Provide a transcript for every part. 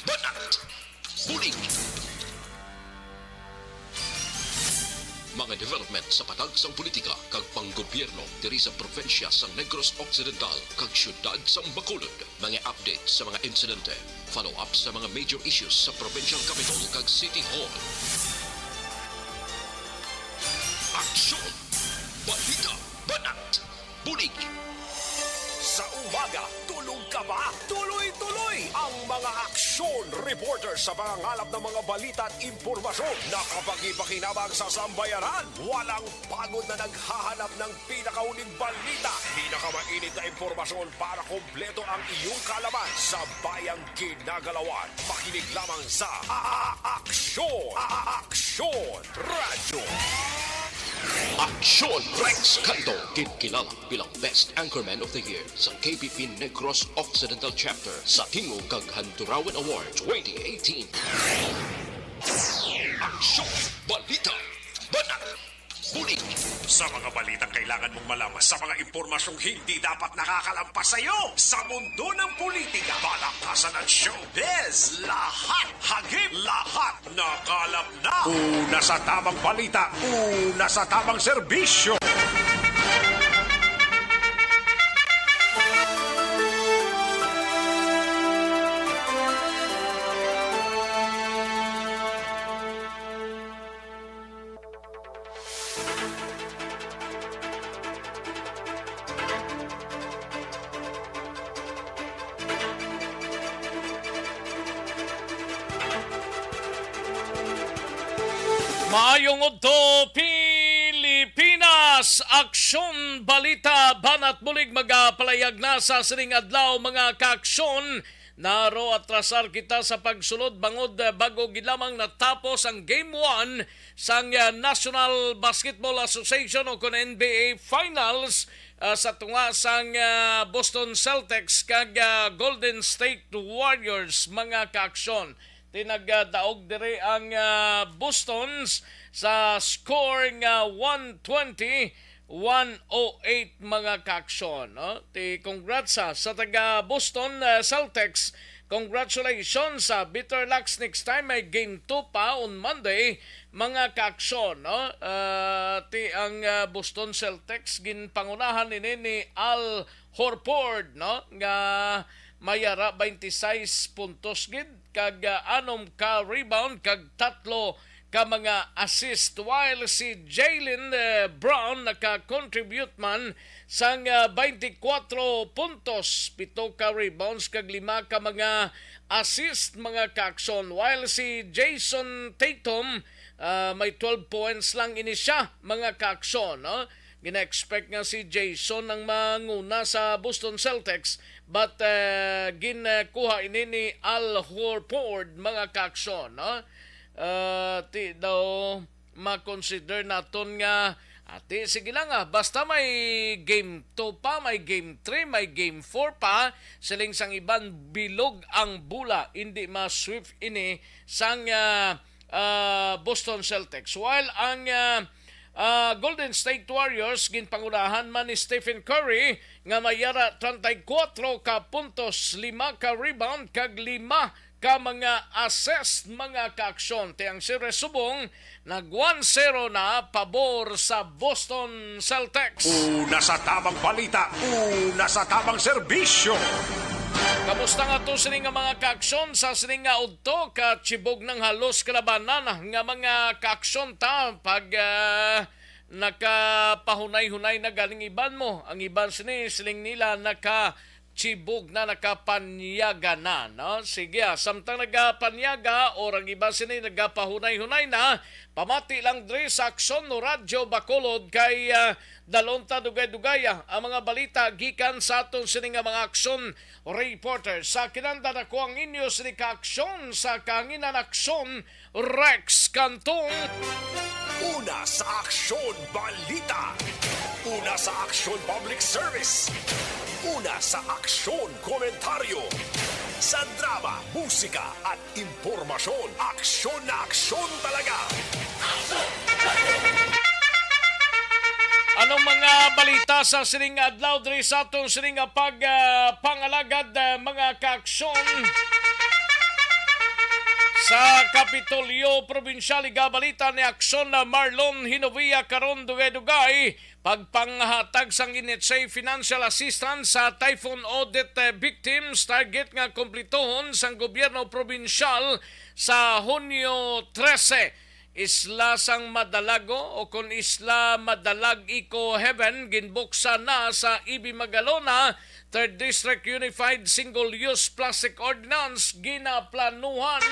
Banat, Bulig. Mga development sa patag sang politika kag panggobyerno diri sa probinsya sa Negros Occidental kag syudad sa Bacolod. Mga update sa mga insidente, follow up sa mga major issues sa provincial capital kag City Hall. Aksyon, balita, banat, bulig. Sa umaga, tulog ka ba? Tuloy-tuloy ang mga aksyon reporter sa pangangalap ng mga balita at impormasyon na kapag-ipakinabang sa sambayanan. Walang pagod na naghahanap ng pinakauling balita. Pinakamainit na impormasyon para kompleto ang iyong kalaman sa bayang kinagalawan. Makinig lamang sa Aksyon! Aksyon Radio! Aksyon Rex Cantong, kinkilala bilang Best Anchorman of the Year sa KPP Negros Occidental Chapter sa Tingog kag Handurawan Award 2018. Aksyon, balita, banat, bulig. Sa mga balitang kailangan mong malaman, sa mga impormasyong hindi dapat nakakalampas sa iyo, sa mundo ng politika, palakasan at showbiz, lahat hagip, lahat nakalap na. Una sa tamang balita, una sa tamang serbisyo. Maayong udto Pilipinas, aksyon, balita, banat, bulig magapalayag na sa sining adlaw mga kaaksyon. Naro atrasar kita sa pagsulod bangod bago gilamang natapos ang Game 1 sang National Basketball Association o kon NBA Finals sa tunga sang Boston Celtics kag Golden State Warriors mga kaaksyon. Tinagdaog dire ang Bostons sa score nga 120-108 mga kaaksyon. No? Congrats sa taga Boston Celtics. Congratulations sa Bitter Locks next time may game 2 pa on Monday mga kaaksyon. No? Ang Boston Celtics ginpangunahan ni Al Horford no? Nga mayara 26 puntos gid kag anom ka rebound kag tatlo ka mga assist while si Jaylen Brown naka-contribute man sang 24 puntos, 7 ka rebounds kag 5 ka mga assist mga kaaksyon while si Jason Tatum may 12 points lang ini siya mga kaaksyon. No? Gina-expect nga si Jason ang manguna sa Boston Celtics but ginkuha ini ni Al Horford mga kaaksyon. No? Ti daw makonsider naton nga ati sige lang basta may game 2 pa, may game 3, may game 4 pa siling sang iban bilog ang bula hindi ma-sweep ini sang Boston Celtics while ang Golden State Warriors ginpangunahan man ni Stephen Curry nga mayara 34 ka puntos, 5 ka rebound kag 5 ka mga assist mga kaaksyon. Tiyang series subong nag 1-0 na pabor sa Boston Celtics. Una sa tamang balita, una sa tamang serbisyo. Kamusta nga to sining nga mga kaaksyon sa sining nga udto ka chibog ng halos kalabanan nga mga kaaksyon ta pag nakapahunay-hunay na galing iban mo. Ang iban siling nila chibog na nakapanyaga na. No? Sige, samtang nagapanyaga or ang iba sini nagapahunay-hunay na, pamati lang dre sa Aksyon no Radyo Bacolod kay dalonta dugay-dugaya ang mga balita gikan sa aton sini nga mga aksyon reporter. Sa kinanda na ko ang inyo sini ka-aksyon sa kanginan aksyon Rex Cantong. Una sa Aksyon Balita. Una sa Aksyon Public Service. Una sa Aksyon Komentaryo. Sa drama, musika at impormasyon. Aksyon na aksyon talaga. Anong mga balita sa sining adlaw diri sa atong sining pangalagad mga kaaksyon? Sa Kapitolyo Probinsyal Balita ni Aksyon na Marlon Hinovia karon dugay-dugay pagpanghatag sang initsay financial assistance sa typhoon audit victims target nga kumplitohon sang gobyerno probinsyal sa Hunyo 13. Isla sang Madalago o kung Isla Madalag Eco Heaven ginbuksa na sa Ibi Magalona 3rd District Unified Single-Use Plastic Ordinance ginaplanuhan.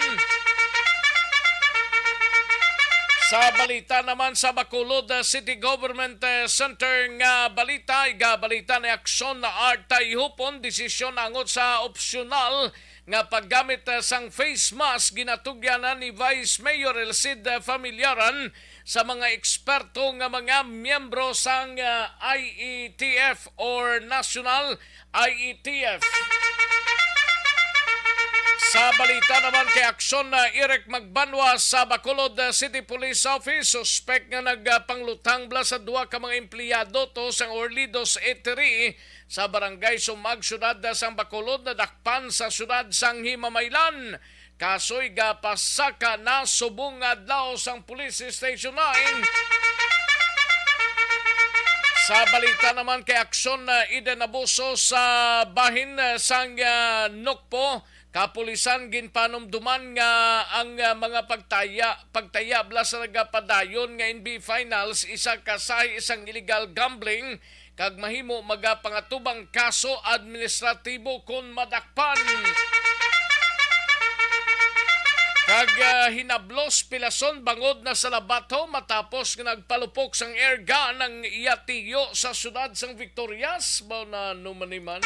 Sa balita naman sa Bacolod City Government Center nga balita, balita ni Aksyon na artay hupon desisyon angot sa opsyonal nga paggamit sang face mask ginatugyanan ni Vice Mayor Elcid Familiaran sa mga eksperto nga mga miyembro sang IETF or National IETF. Sa balita naman kay Aksyon na Irek Magbanwa sa Bacolod City Police Office, suspect nga nagpanglutang bla sa duwa ka mga empleyado to sang Orlidos Eatery sa barangay Sumag, syudad sang Bacolod na dakpan sa syudad sang Himamaylan. Kasoy gapasaka na subong adlaw sang Police Station 9. Sa balita naman kay Aksyon na Eden Abuso sa bahin sang Nukpo, kapulisan ginpanumduman nga ang mga pagtaya bla sa nagapadayon nga NB Finals isa kasay isang illegal gambling kag mahimo magapangatubang kaso administratibo kung madakpan. Kag hinablos pilason bangod na sa labato matapos nga nagpalupok sang airgun ng iyatiyo sa syudad sang Victorias bao na numaniman.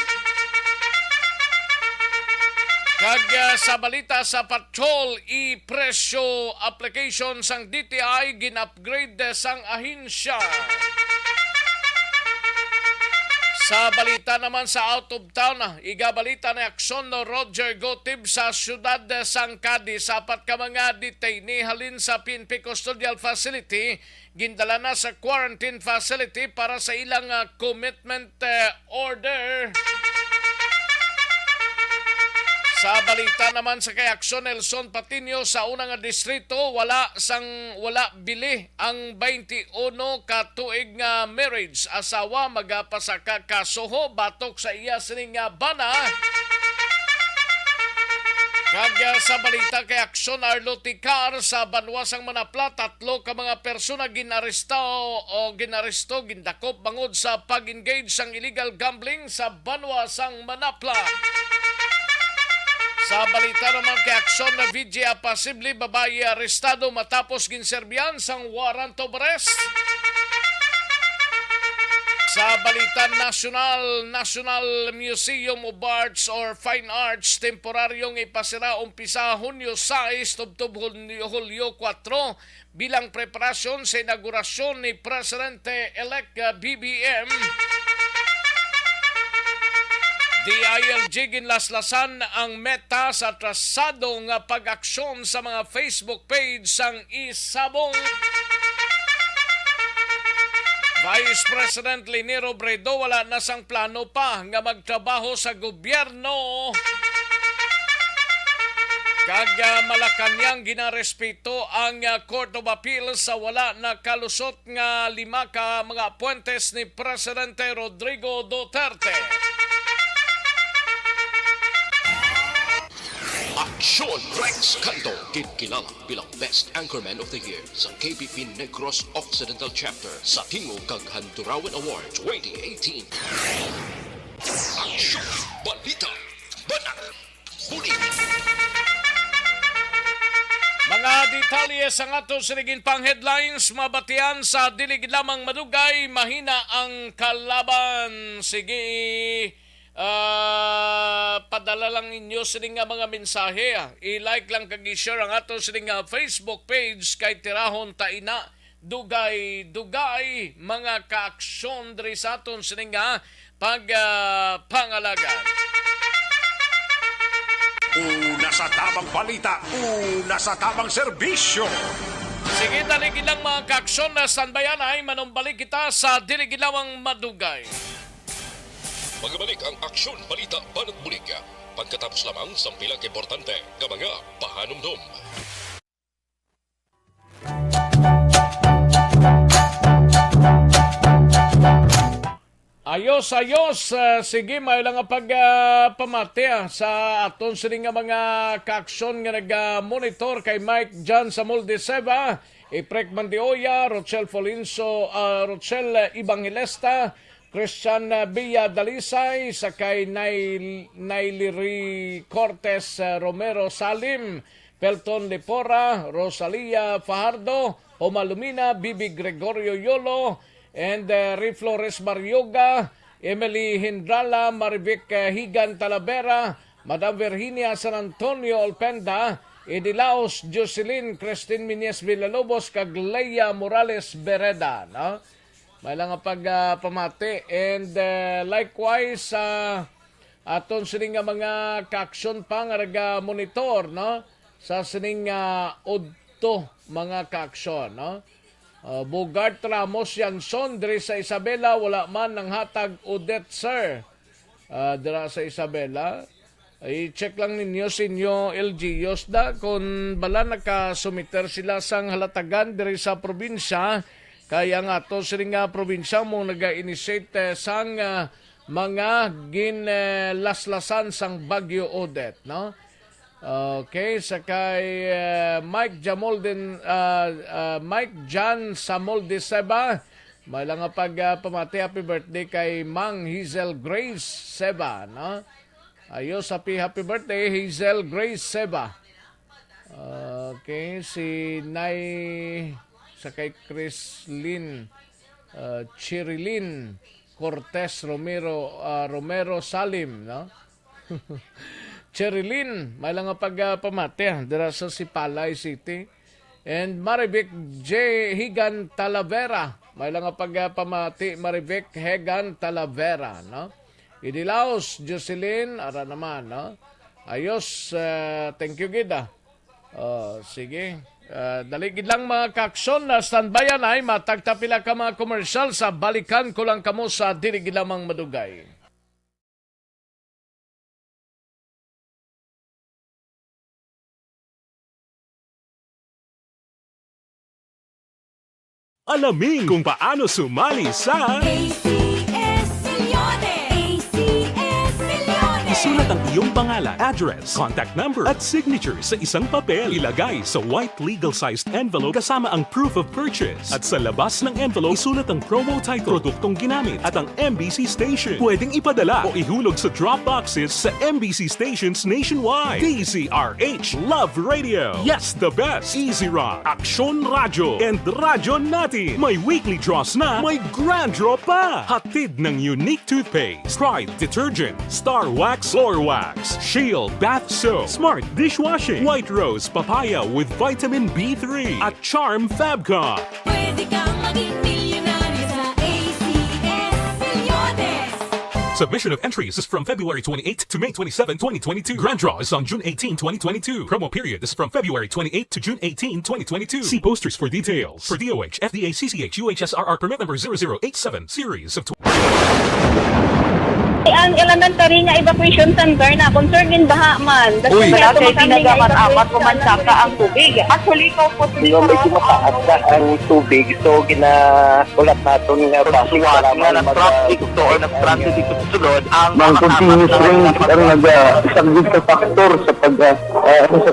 Kag sa balita sa patrol i-presyo application sang DTI gin-upgrade sang ahensya. Sa balita naman sa out of town, igabalita ni Aksyon no Roger Gotib sa syudad sang Cadiz. Apat ka mga detainee halin sa PNP Custodial Facility gindala na sa quarantine facility para sa ilang commitment order. Sa balita naman sa kay Aksyon Nelson Patinio sa unang distrito wala bili ang 21 ka tuig nga marriage asawa magapasaka kasoho batok sa iya sining bana. Kag sa balita kay Aksyon Arlo Ticar sa Banwasang Manapla 3 ka mga persona ginaresto gindakop bangod sa pag-engage sang illegal gambling sa Banwasang Manapla. Sa balita naman kay Aksyon na VJ posible babae arestado matapos ginserbihan sang warrant of arrest. Sa balita National Museum of Arts or Fine Arts temporaryong ipasira umpisa Hunyo 6 tubtob Hulyo 4 bilang preparasyon sa inaugurasyon ni Presidente-elect BBM. DILG ginlaslasan ang meta sa trasado nga pag-aksyon sa mga Facebook page sang isabong. Vice President Leni Robredo wala na sang plano pa nga magtrabaho sa gobyerno. Kag Malacanang ginarespeto ang Court of Appeal sa wala na kalusot nga 5 ka mga appointes ni Presidente Rodrigo Duterte. Aksyon Rex Cantong, kilala bilang Best Anchorman of the Year sa KBP Negros Occidental Chapter sa Tingog kag Handurawan Award 2018. Aksyon Balita, Banat, Bulig. Mga detalye sa ato sinigin pang headlines, mabatian sa dilig lamang madugay, mahina ang kalaban. Sige, padala lang ninyo sining mga mensahe. I-like lang kag i-share ang ato sining Facebook page kay tirahon taina dugay mga kaaksyon diri sa aton sining pangalagan. Una sa tamang balita, una sa tamang serbisyo. Sige, daligin lang mga kaaksyon na standbayan ay manumbalik kita sa diligilawang madugay. Magbalik ang Aksyon Balita Banat Bulig pagkatapos lamang sa pilang importante nga mga pahanumdum. Ayos, sige, may lang nga pamati sa aton sining nga mga kaaksyon nga nag-monitor kay Mike John Samuel de Seba, Iprek Mandioya, Rochelle Folinso, Rochelle Evangelista, Christian Villa Dalisay, sakay Nailiri Cortes Romero Salim, Pelton Lepora, Rosalia Fajardo, Omalumina, Bibi Gregorio Yolo, and Ri Flores Baryoga, Emily Hindrala, Marivic Higan Talavera, Madam Virginia San Antonio Olpenda, Edilaos Jocelyn Christine Miñez Villalobos, kag Leia Morales Bereda, no? May lang pamati. And likewise, aton sining nga mga kaaksyon pa nga monitor, no? Sa sining udto mga kaaksyon, no? Bogart Ramos Yanson diri sa Isabela, wala man ng hatag Odette sir. Dira sa Isabela, i-check lang ninyo sinyo LGUs da kung bala nakasumiter sila sang halatagan diri sa probinsya, kaya nga to sining probinsya mo naga-initiate sang mga ginlaslasan sang Bagyo Odette, no? Okay, sakay Mike John Samuel de Seba, may lang pamati, happy birthday kay Mang Hazel Grace Seba, no? Ayos, happy birthday Hazel Grace Seba. Okay, si Nay sakay Chrislyn Chirilyn Cortes Romero Salim, no? Cherilyn, may lang pamati dira sa Sipalay City. And Marivic J. Higan Talavera, may lang pamati, Marivic Higan Talavera, no? Idilaos Jocelyn, ara naman, no? Ayos, thank you gida. Sige, daligid lang mga kaaksyon na standbyan ay matagtapila ka mga komersyal sa balikan ko lang kamo sa dirigid lamang madugay. Alamin kung paano sumali sa isulat ang iyong pangalan, address, contact number at signature sa isang papel. Ilagay sa white legal-sized envelope kasama ang proof of purchase. At sa labas ng envelope, isulat ang promo title, produktong ginamit at ang MBC station. Pwedeng ipadala o ihulog sa drop boxes sa MBC stations nationwide. DZRH Love Radio. Yes, the best. Easy Rock, Aksyon Radyo, and Radyo Natin. May weekly draws na, may grand draw pa. Hatid ng unique toothpaste, Pride Detergent, Star Wax Floor Wax, Shield Bath Soap, Smart Dishwashing, White Rose Papaya with Vitamin B3 at Charm Fabcon. Pwede kang maging milyonaryo sa ACS Milyones. Submission of entries is from February 28 to May 27, 2022. Grand draw is on June 18, 2022. Promo period is from February 28 to June 18, 2022. See posters for details. For DOH, FDA, CCH, UHSRR permit number 0087, series of Ang elementary nga evacuation center na concern din baha man. Uy, Kasi kasi pinagamat-amat kumansaka ang tubig. Actually, ikaw po Yung medyo mataas na ang tubig, so ginaulat natin nga pasuwat nga nag-traffic to or nag-transit dito sa sulod ang mga continuous rain ang nag-subject sa factor sa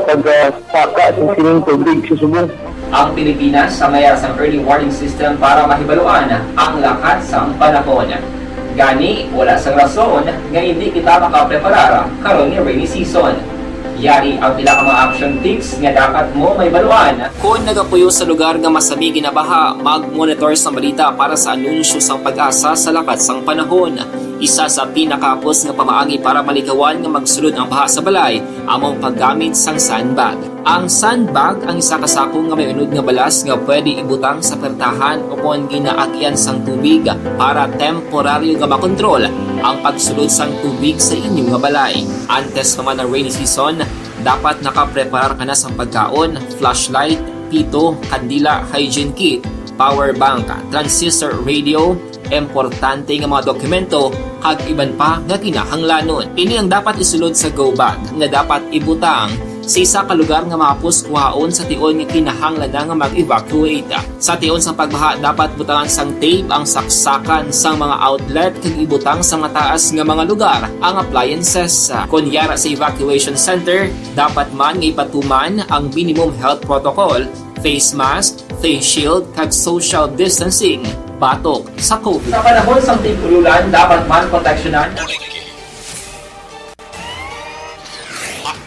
pagsaka sa sining tubig sa subong. Ang Pilipinas sa mayroon ng early warning system para mahibaluan ang lakat sa panahon. Gani, wala sa rason nga hindi kita makapreparar karon ni rainy season. Yari ang pila ka mga action tips nga dapat mo may baluan. Kung nagapuyo sa lugar nga masabi ginabaha, mag-monitor sa balita para sa anunsyo sang pag-asa sa lakat sang panahon. Isa sa pinakapos nga pamaagi para malikawan nga magsulod ang baha sa balay, among paggamit sang sandbag. Ang sandbag ang isa kasakong nga may unod nga balas nga pwede ibutang sa pertahan upon ginaagyan sang tubig para temporaryo nga makontrol ang pagsulod sang tubig sa inyong nga balay. Antes naman ng rainy season, dapat nakapreparar ka na sa pagkaon, flashlight, pito, kandila, hygiene kit, power bank, transistor radio, importante nga mga dokumento kag iban pa nga kinahanglanon. Ini ang dapat isulod sa go bag nga dapat ibutang sa isa ka lugar nga mapus kuhaon sa tion nga kinahanglan nga mag-evacuate. Sa tion sang pagbaha dapat butangan sang tape ang saksakan sang mga outlet kag ibutang sa mga taas nga mga lugar ang appliances. Kunyara sa evacuation center, dapat man nga ipatuman ang minimum health protocol, face mask, face shield kag social distancing batok sa COVID. Sa panahon sang tig-ulan, dapat man proteksyonan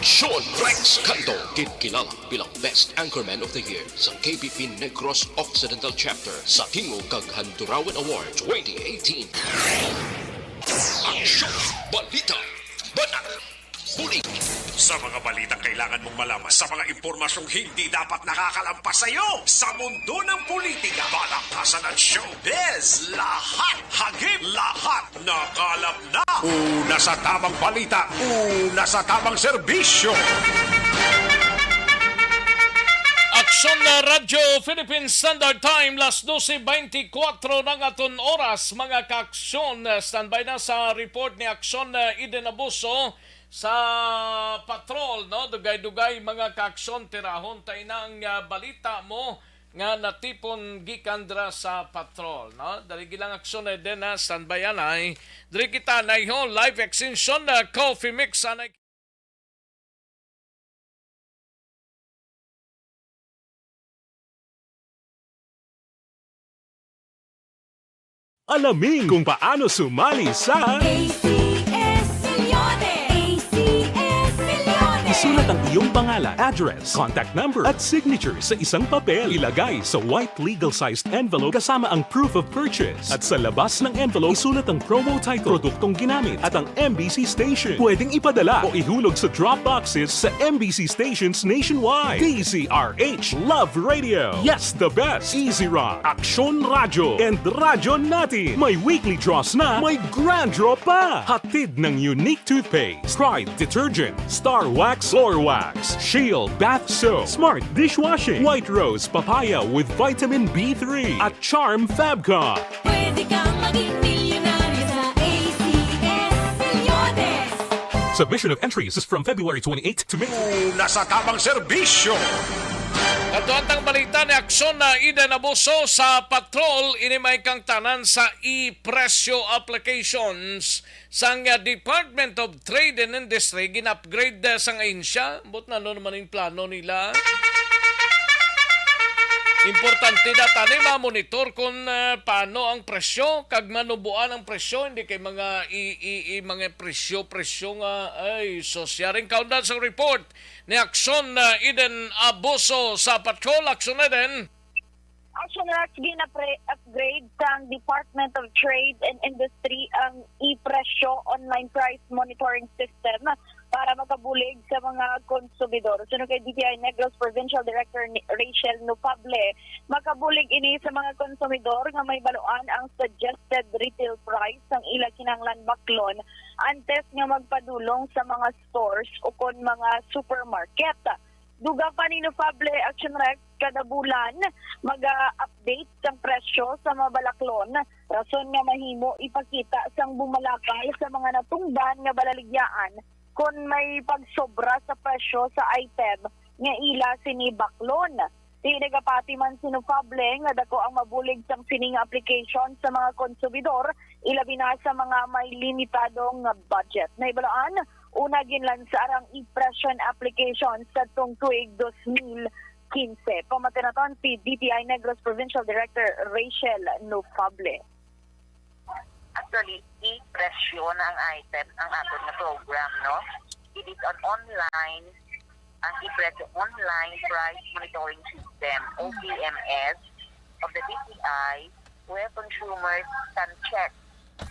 Aksyon Rex Cantong, kilala bilang Best Anchorman of the Year sa KBP Negros Occidental Chapter sa Tingog kag Handurawan Award 2018. Aksyon, Balita, Banat, Bulig. Sa mga balitang kailangan mong malaman, sa mga impormasyong hindi dapat nakakalampas sa iyo, sa mundo ng politika, balakasan at showbiz, lahat, hagip, lahat, nakalap na. Una sa tamang balita, una sa tamang serbisyo. Aksyon na Radyo Philippine Standard Time, las 12:24 ng aton oras, mga kaaksyon. Standby na sa report ni Aksyon na Eden Abuso sa patrol, no? Dugay-dugay mga kaaksyon, tirahon tayo ng balita mo nga natipon gikan dra sa patrol, no? Dali gilang aksyon na din na standby yan ay dali kita na ho live extension na coffee mix anay. Alamin kung paano sumali sa Isulat ang iyong pangalan, address, contact number at signature sa isang papel. Ilagay sa white legal-sized envelope kasama ang proof of purchase. At sa labas ng envelope, isulat ang promo title, produktong ginamit at ang MBC station. Pwedeng ipadala o ihulog sa drop boxes sa MBC stations nationwide. DZRH Love Radio. Yes, the best. Easy Rock, Aksyon Radyo, and Radyo Natin. May weekly draws na, may grand draw pa. Hatid ng unique toothpaste, Pride Detergent, Star Wax Floor Wax, Shield Bath Soap, Smart Dishwashing, White Rose Papaya with Vitamin B3 at Charm Fabcon. Pwede kang maging milyonaryo sa ACS Milyones. Submission of entries is from February 28 to May. Una sa tamang serbisyo. Katuantang balita ni Aksyon na Eden Abuso sa patrol, inimay kang tanan sa e-presyo applications sang Department of Trade and Industry gin-upgrade sang ahensya. But na naman yung plano nila. Importante na tani ma-monitor kung paano ang presyo, kag manubuan ang presyo, hindi kay mga mga presyo nga ay sosyaring kaundan sa report ni Aksyon na Eden Abuso sa patrol. Aksyon na din. Aksyon na gina-upgrade sa Department of Trade and Industry ang e-presyo online price monitoring system para makabulig sa mga konsumidor. Sunod kay DTI Negros Provincial Director Rachel Nupable, makabulig ini sa mga konsumidor nga may baluan ang suggested retail price ng ila kinahanglan baklon antes nga magpadulong sa mga stores o kon mga supermarket. Duga pa ni Nupable, Action Rec, kada bulan mag-update sang presyo sa mga balaklon. Rason nga mahimo ipakita sang bumalakal sa mga natungban nga balaligyaan kung may pagsobra sa presyo sa item nga ila sinibaklon. Tinagapati man sinupable nga dako ang mabulig sang sining application sa mga konsumidor, ilabi na sa mga may limitadong budget. Naibalaan, una ginlansar ang e-pression application sa tong tuig 2015. Pamatinaton si DTI Negros Provincial Director Rachel Nupable. Actually, i-presyo na ang item ang aton na program, no? It is an online, ang i-presyo online price monitoring system, OPMS, of the DTI, where consumers can check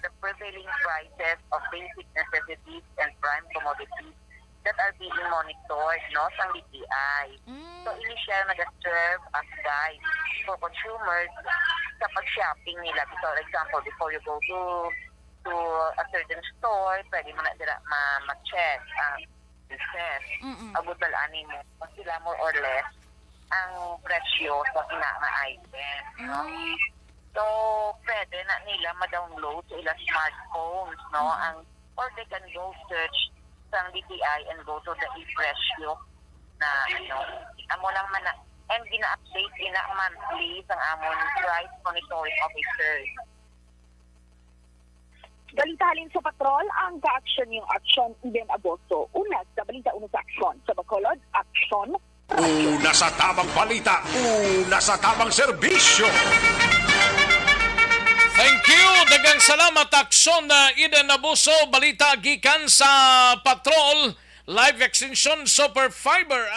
the prevailing prices of basic necessities and prime commodities that are being monitored, no, sa DTI. So, ini siya nag-serve as guide for consumers sa pag-shopping nila. For example, before you go to a certain store, pwede mo na sila ma-check ang business. Abot-alanin mo kung sila more or less ang presyo sa pinaka-item. No? So, pwede na nila ma-download sa ilang smartphones, no? Or they can go search sa DTI and go to the e-presyo na amo lang man na, and gina-update ina monthly sa amon price monitoring officers. Balita halin sa patrol, ang ka-aksyon yung Aksyon Eden Agosto. Una sa Balita, una sa Aksyon. Sa Bacolod, Aksyon. Una sa tamang balita, una sa tamang serbisyo. Thank you. Dagang salamat, Aksyon na Eden Abuso. Balita gikan sa patrol. Live extension super fiber.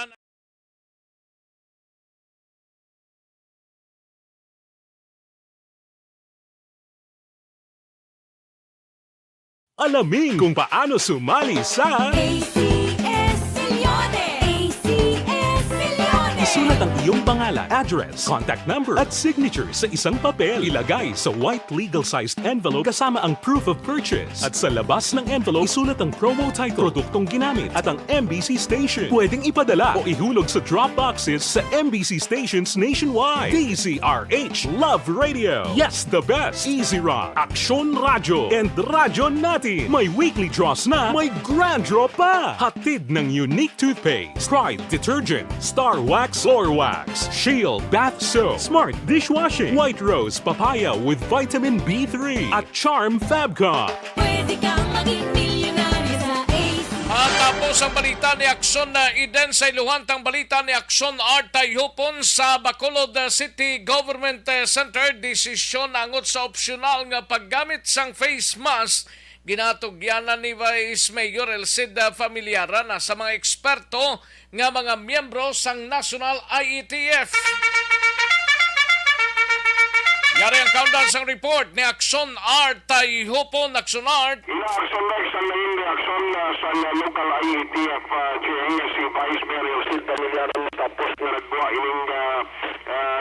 Alamin kung paano sumali sa ACS Milyones! ACS Milyones! isulat ang iyong pangalan, address, contact number at signature sa isang papel. Ilagay sa white legal-sized envelope kasama ang proof of purchase. At sa labas ng envelope, isulat ang promo title, produktong ginamit at ang MBC station. Pwedeng ipadala o ihulog sa drop boxes sa MBC stations nationwide. DZRH Love Radio. Yes, the best. Easy Rock, Aksyon Radyo, and Radyo Natin. May weekly draws na, may grand draw pa. Hatid ng unique toothpaste, Pride Detergent, Star Wax Floor Wax, Shield Bath Soap, Smart Dishwashing, White Rose Papaya with Vitamin B3, at Charm Fabcon. Pwede kang maging milyonaryo sa ACS. At tapos ang balita ni Aksyon na Eden sa iluhantang balita ni Aksyon Art Tayhupon sa Bacolod City Government Center. Desisyon angot sa opsyonal nga paggamit sang face mask ginatugyanan ni Vice Mayor Elcida Familiara na sa mga eksperto nga mga miyembro sang National IETF. Yari ang countdown sang report ni Aksyon Art Tayhupon. Aksyon Art. Aksyon Rex ang naging reaksyon sa local IETF chair si Vice Mayor Elcida Familiara tapos na nagbuha ining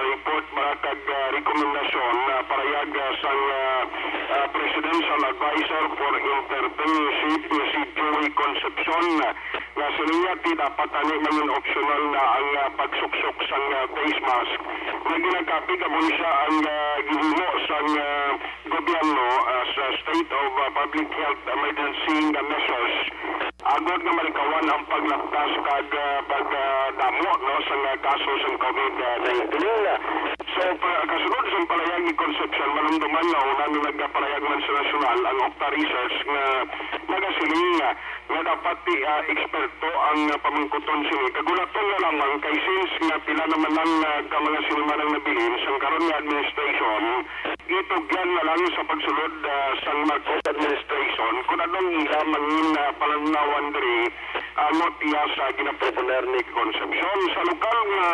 report maratag rekomendasyon parayag sang Presidential Advisor for Entrepreneurship na si Joey Concepcion na siniya dapat ani maging optional na ang pagsuksok sang face mask na ginagapig amon siya ang gihimo sang gobyerno sa state of public health emergency measures agod nga malikawan ang paglaktas kag pagdamo no sa kaso sa COVID-19. So kasunod sa palayag ni Concepcion malumduman na una nung nagpalayag man sa nasyonal ang Octa Research nga nagasiling nga dapat eksperto ang pamangkuton sini. Kagulaton na lamang kay since nga pila naman ang mga sinimanang nabilin sa karon nga administration itugyan na lang sa pagsulod sa Marcos administration kung anong ila mangin palanawan diri notiya sa ginaproponer ni Concepcion sa lokal nga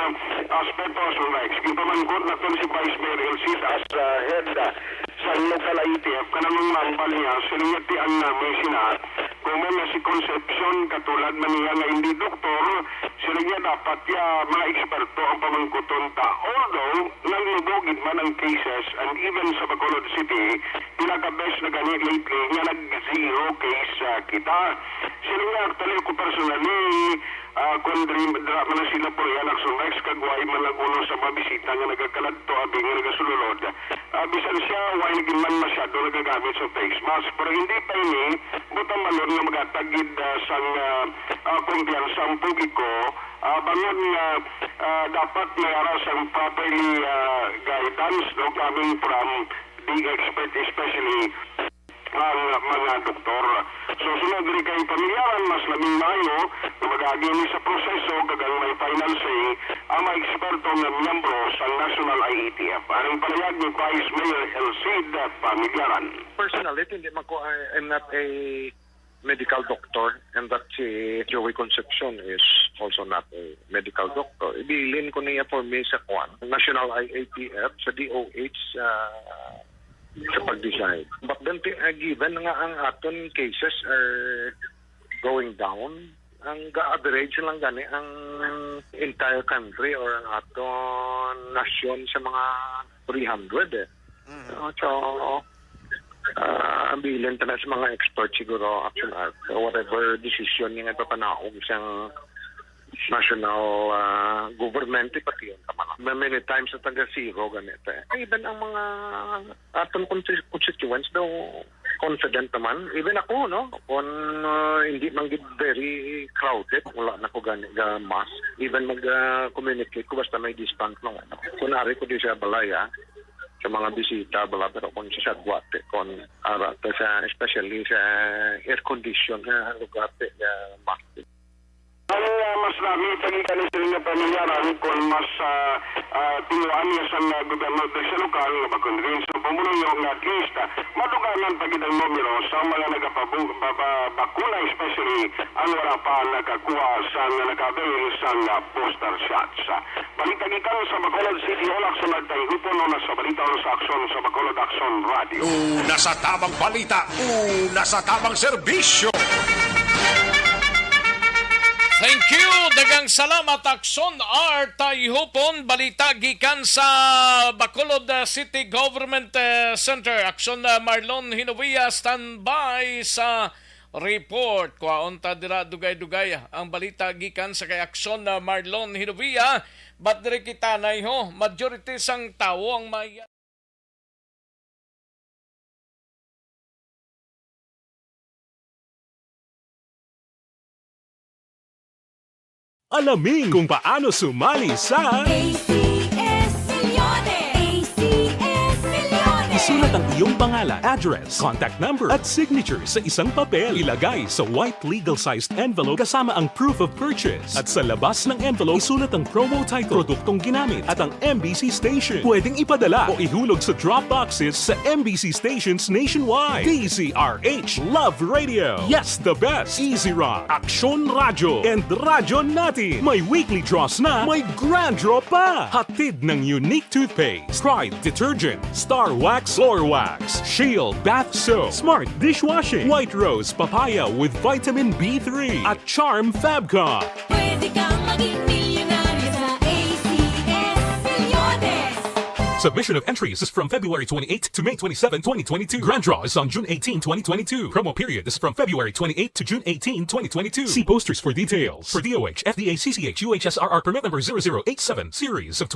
aspeto sa Rex. Gipamangkot na si Vice Mayor Elcida as head sa local IETF kanang mambal niya siniyati ang mesina kung na si Concepcion katulad man niya nga hindi doktor sila niya dapat mga eksperto ang pamangkuton ta although nanglugogid man ang cases and even sa Bacolod City pinaka-best na gani lately nga nag-zero case kita sila nga actually ko personally kung dra man sila po yan Aksyon Rex kagway man lang uno sa mabisita nga nagakalat to abing nga nagasululod bisan siya why naging man masyado nagagamit sa face mask pero hindi pa ini butang malon nga magatagid sang kumpiyansa ang publiko bangon nga dapat mayara sang properly guidance no coming from the expert especially ang mga doktor. So sunod rin kay pamilyaran mas labing mayo na mag-agini sa proseso kagang may final say ang mga eksperto ng miyembro sa National IETF. Anong palayag ni Vice Mayor Elcida Familiaran. Personally, hindi man ko, I'm not a medical doctor and that si Joey Concepcion is also not a medical doctor. Ibilin ko niya for me sa National IATF, sa DOH, sa pag-decide. But then, given nga ang aton cases are going down, ang ga-average lang gani ang entire country or ang aton nasyon sa mga 300 So, ang bilin tanan sa mga expert siguro, Aksyon Art, whatever decision yung ipapanaog siyang national government, pati yun naman. Many times na taga-zero, ganito. Even ang mga atong constituents daw confident naman. Even ako, no? Kung hindi man very crowded, wala na ko mass. Even mag-communicate ko, basta may distance lang. Kunwari ko di sa balaya, sa mga bisita, pero kung sa Guate, kung sa, especially sa air condition na lugar, mass. Ang mas rami pagkita ni sila nga pamilyaran kung mas tinuan niya sa gobyerno sa lokal nga bagundrin sa pumuluyo nga at least maduganan pagkitang numero sa mga nagapabakuna, especially ang wala pa nakakuha sa nakabail sa booster shots. Balita gikan sa Bacolod City Hall, Aksyon nagtayhupon na sa balita sa Aksyon sa Bacolod Aksyon Radio. Una sa tamang balita, una sa tamang serbisyo. Thank you. Dagang salamat Aksyon R. Tayhupon. Balita gikan sa Bacolod City Government Center. Aksyon Marlon Hinovia standby sa report. Kwaon ta dira dugay-dugay ang balita gikan sa kay Aksyon Marlon Hinovia. But diri kita nay ho, majority sang tawo ang may Alamin kung paano sumali sa ACS Milyones! ACS Milyones! Isulat ang iyong pangalan, address, contact number at signature sa isang papel. Ilagay sa white legal-sized envelope kasama ang proof of purchase. At sa labas ng envelope, isulat ang promo title, produktong ginamit at ang MBC station. Pwedeng ipadala o ihulog sa drop boxes sa MBC stations nationwide. DZRH Love Radio. Yes, the best. Easy Rock, Aksyon Radio, and Radyo Natin. May weekly draws na, may grand draw pa. Hatid ng unique toothpaste, Pride Detergent, Star Wax Floor Wax, Shield Bath Soap, Smart Dishwashing, White Rose Papaya with Vitamin B3, at Charm Fabcon. Pwede kang maging milyonaryo sa ACS Milyones! Submission of entries is from February 28 to May 27, 2022. Grand draw is on June 18, 2022. Promo period is from February 28 to June 18, 2022. See posters for details. For DOH, FDA, CCH, UHSRR permit number 0087, series of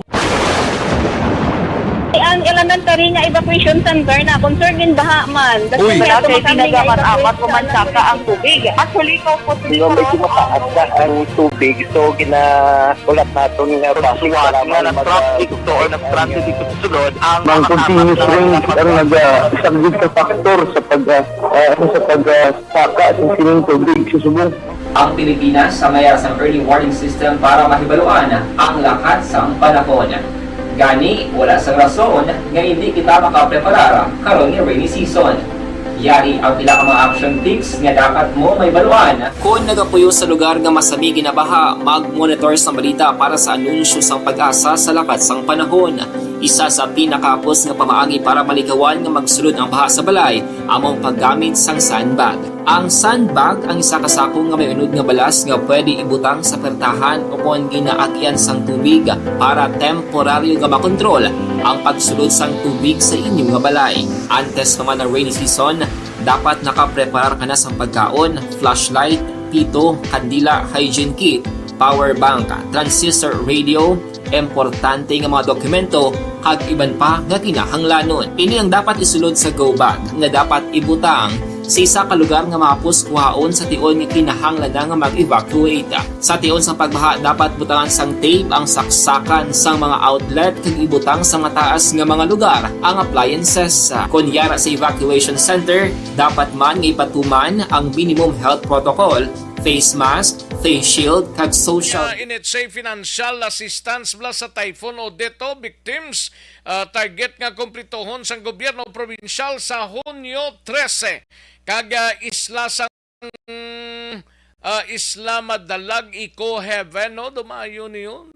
Ang elementary nga evacuation center na concern in baha man. Uy, kaya pinagamat-amat ko man saka ang tubig. Actually, ko po medyo mataas na ang tubig. So, ulat natin nga pasiwala nga ng traffic to or ng-transit dito sa sunod. Ang continuous rain ang isang good factor sa pagsaka at sining tubig sa subong. Ang Pilipinas sa mayas ng early warning system para mahibaluan ang lakat sa panahon. Gani, wala sa rason nga hindi kita makapreparar karon ni rainy season. Yari ang pila ka mga action tips nga dapat mo may baluan. Kung nagapuyo sa lugar nga masabi ginabaha, mag-monitor sa balita para sa anunsyo sang pag-asa sa lakat sang panahon. Isa sa pinakapos nga pamaagi para malikawan nga magsulod ang baha sa balay, among paggamit sang sandbag. Ang sandbag ang isa ka sako nga may unod nga balas nga pwede ibutang sa pertahan o kung ginaagyan sang tubig para temporaryo nga makontrol ang pagsulod sang tubig sa inyong nga balay. Antes naman ng rainy season, dapat nakapreparar ka na sang pagkaon, flashlight, pito, kandila, hygiene kit, power bank, transistor radio, importante nga mga dokumento kag iban pa nga kinahanglanon. Ini ang dapat isulod sa go bag nga dapat ibutang sa isa ka lugar nga mapus kuhaon sa tion nga kinahanglan nga mag-evacuate. Sa tion sa pagbaha dapat butangan sang tape ang saksakan sang mga outlet kag ibutang sa mataas nga mga lugar ang appliances. Kunyara sa evacuation center, dapat man nga ipatuman ang minimum health protocol, face mask, face shield, kag social. Initsay financial assistance mula sa typhoon Odette victims. Target nga kumplitohon sang gobyerno probinsyal sa Hunyo 13. Kag isla sang Isla Madalag Eco Heaven, no? Dumayo niyon.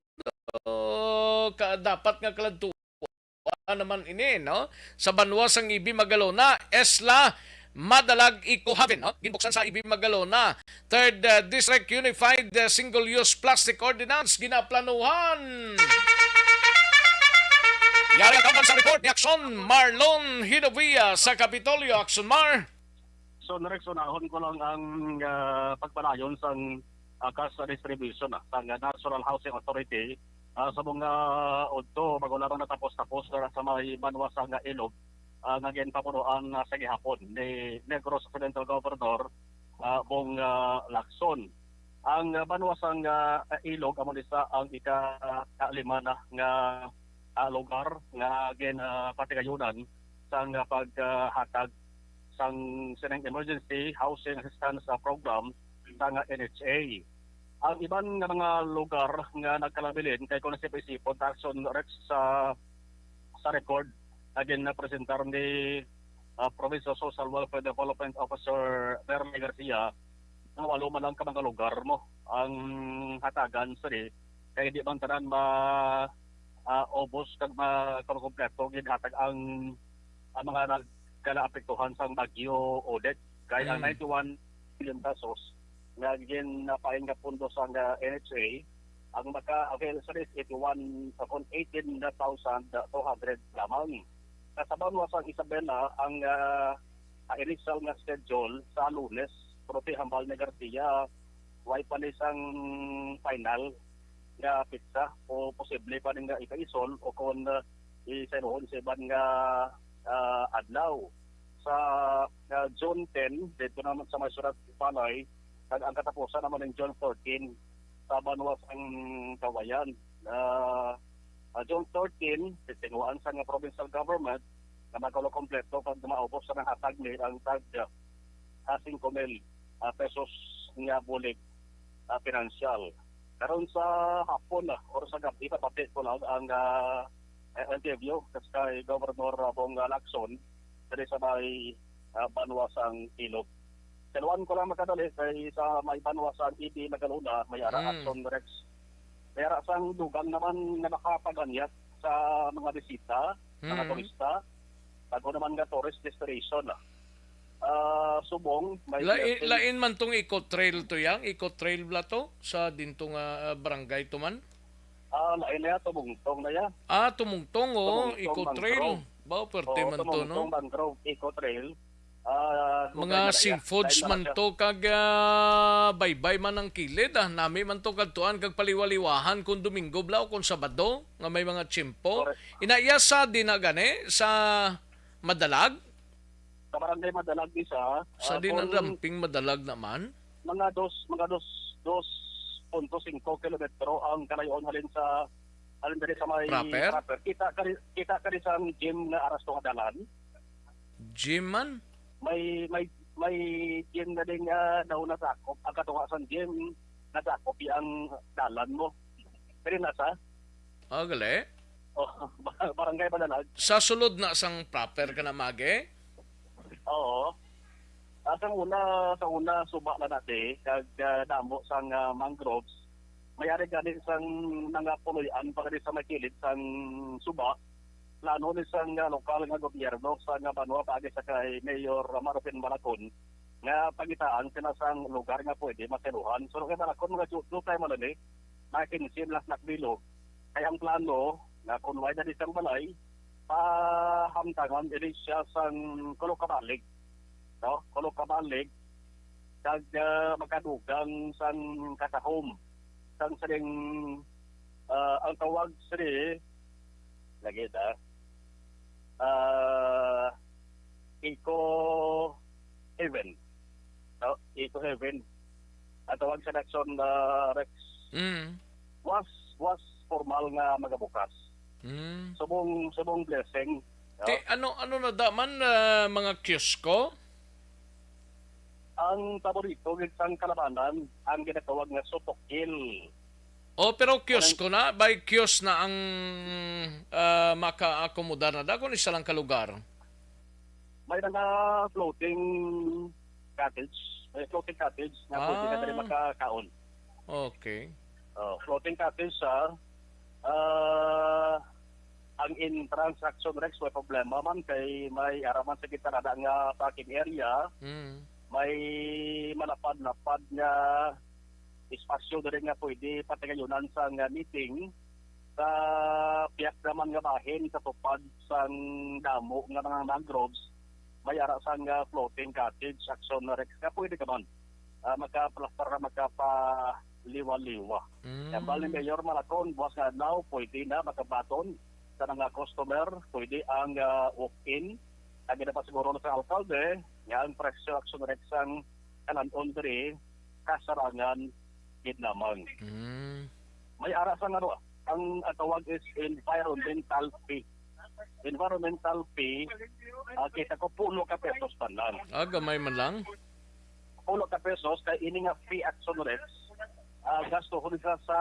Dapat nga kaladtuan naman ini, no? Sa banwa sang Ibi Magalona, Isla Madalag Eco Heaven, no? Ginbuksan sa Ibi Magalona. Third District Unified Single-Use Plastic Ordinance ginaplanuhan. Yari ang sa report ni Aksyon Marlon Hinovia sa Kapitolyo. Aksyon Mar. So, nareksunahon ko lang ang pagpanayon sa kas distribution sa National Housing Authority sa mga udto bago natapos sa may banwa sa ilog nga ginpapunuan sa gihapon ni Negros Occidental Governor Bong Lacson. Ang banwa sa ilog amo isa ang ika-lima na nga lugar nga patigayunan sa paghatag sang sinang emergency housing assistance program sa NHA. Ang ibang nga mga lugar nga nagkalabilin kay kung nasipon Aksyon Rex sa record again na presentar ni Provincial Social Welfare Development Officer Bernie Garcia na walo man lang ka mga lugar mo ang hatagan sa kaya di bang tanan obos kag kompleto ginhatag ang mga nagkalaapektuhan sa bagyo Odette kaya ang 91 million pesos nga napain nga pundo sa NHA ang maka-avail sa 18,200 lamang. Kasabaw mo sa Isabela ang initial nga schedule sa Lunes pero hambal ni Garcia way pa isang final nga pizza o posible pa rin nga ikaisol o kung isaroon sa ibang nga adlaw. Sa June 10, dito naman sa may surat Palay, ang katapusan naman ng June 13 sa Banwas ang Kawayan. June 13, tinuan sa nga provincial government na magkalo kompleto pag maubos sa ng hatag ni ang tag 5,000 pesos nga bulig pinansyal. Karon sa hapon or sa gabi pati ko lang ang interview kay Governor Bong Lacson diri sa may Banwasang Ilog. Kaluan ko lang makadali kay sa may Banwasang ED Magaluna may Aksyon Rex. May sang dugang naman na nakapaganyat sa mga bisita, mga turista. Bago naman nga tourist destination Subong may lain man tong eco-trail to yang eco-trail bla to sa dintong barangay to man lain na tumungtong na ya tumungtong eco-trail ba perte man to no mangrove eco-trail mga seafoods man to kag baybay man ang kilid nami man to kadtuan kag paliwaliwahan kung Domingo bla o kung Sabado nga may mga tsimpo inaya sa dinagane sa Madalag sa barangay Madalag isa sa dinaramping Madalag naman mga 2.5 kilometro ang kalayon halin diri sa may proper. Kita kari sa gym na aras to dalan gym man may gym na ding daw na sakop ang katunga sa gym na sakop ang dalan mo pero nasa gali barangay Madalag sa sulod na sang proper ka na mage. Oo. Sa una suba na natin kag damo sang mangroves. Mayari ganin sang nangapuloyan pa sa makilid sang suba. Plano ni sang lokal nga gobyerno sa Banwa paagi sa kay Mayor Marupin Malacon nga pagitaan sina sang lugar nga pwede matiluhan. So kay Malacon mga jutlo tayo malani makinsim las nakbilo. Kaya ang plano na kung may na isang balay pahamtangan din siya sa Kolokabalig. No? Kolokabalig kag magkadugang sa katahom. Sang saling ang tawag sari lagi Eco Heaven. No? Eco Heaven. Ang tawag sa Aksyon Rex was formal nga magabukas. Subong blessing. Ano na daman mga kiosko? Ang paborito ng kalabanan ang ginatawag nga sotokil. Pero kiosko na? By kios na ang maka-akomodar na da? Kung isa lang kalugar? May nga floating cottage. May floating cottage na pwede ka rin makakaon. Okay. Floating cottage ang entrance Aksyon Rex may problema man kay may araman sa gitarada nga parking area may malapad-lapad nga espasyo diri nga pwede patigayunan sa nga meeting sa piyak naman nga bahin sa tupad sa damo nga mga mangroves may ara sa nga floating cottage Aksyon Rex nga pwede ka man magka-plastar na magkapaliwa-liwa. Kaya bali Mayor Malacon, buwas nga now, pwede na makabaton sa mga customer, pwede ang walk-in. Lagi na pa siguro na sa alkalde, nga ang presyo action rate sang kanan-on diri, kasarangan ginamang. May ara sa nga ang tawag is environmental fee. Environmental fee, kita ko pulo ka pesos tanan. Gamay man lang. Pulo ka pesos kay ini nga fee action rates. Gasto ko sa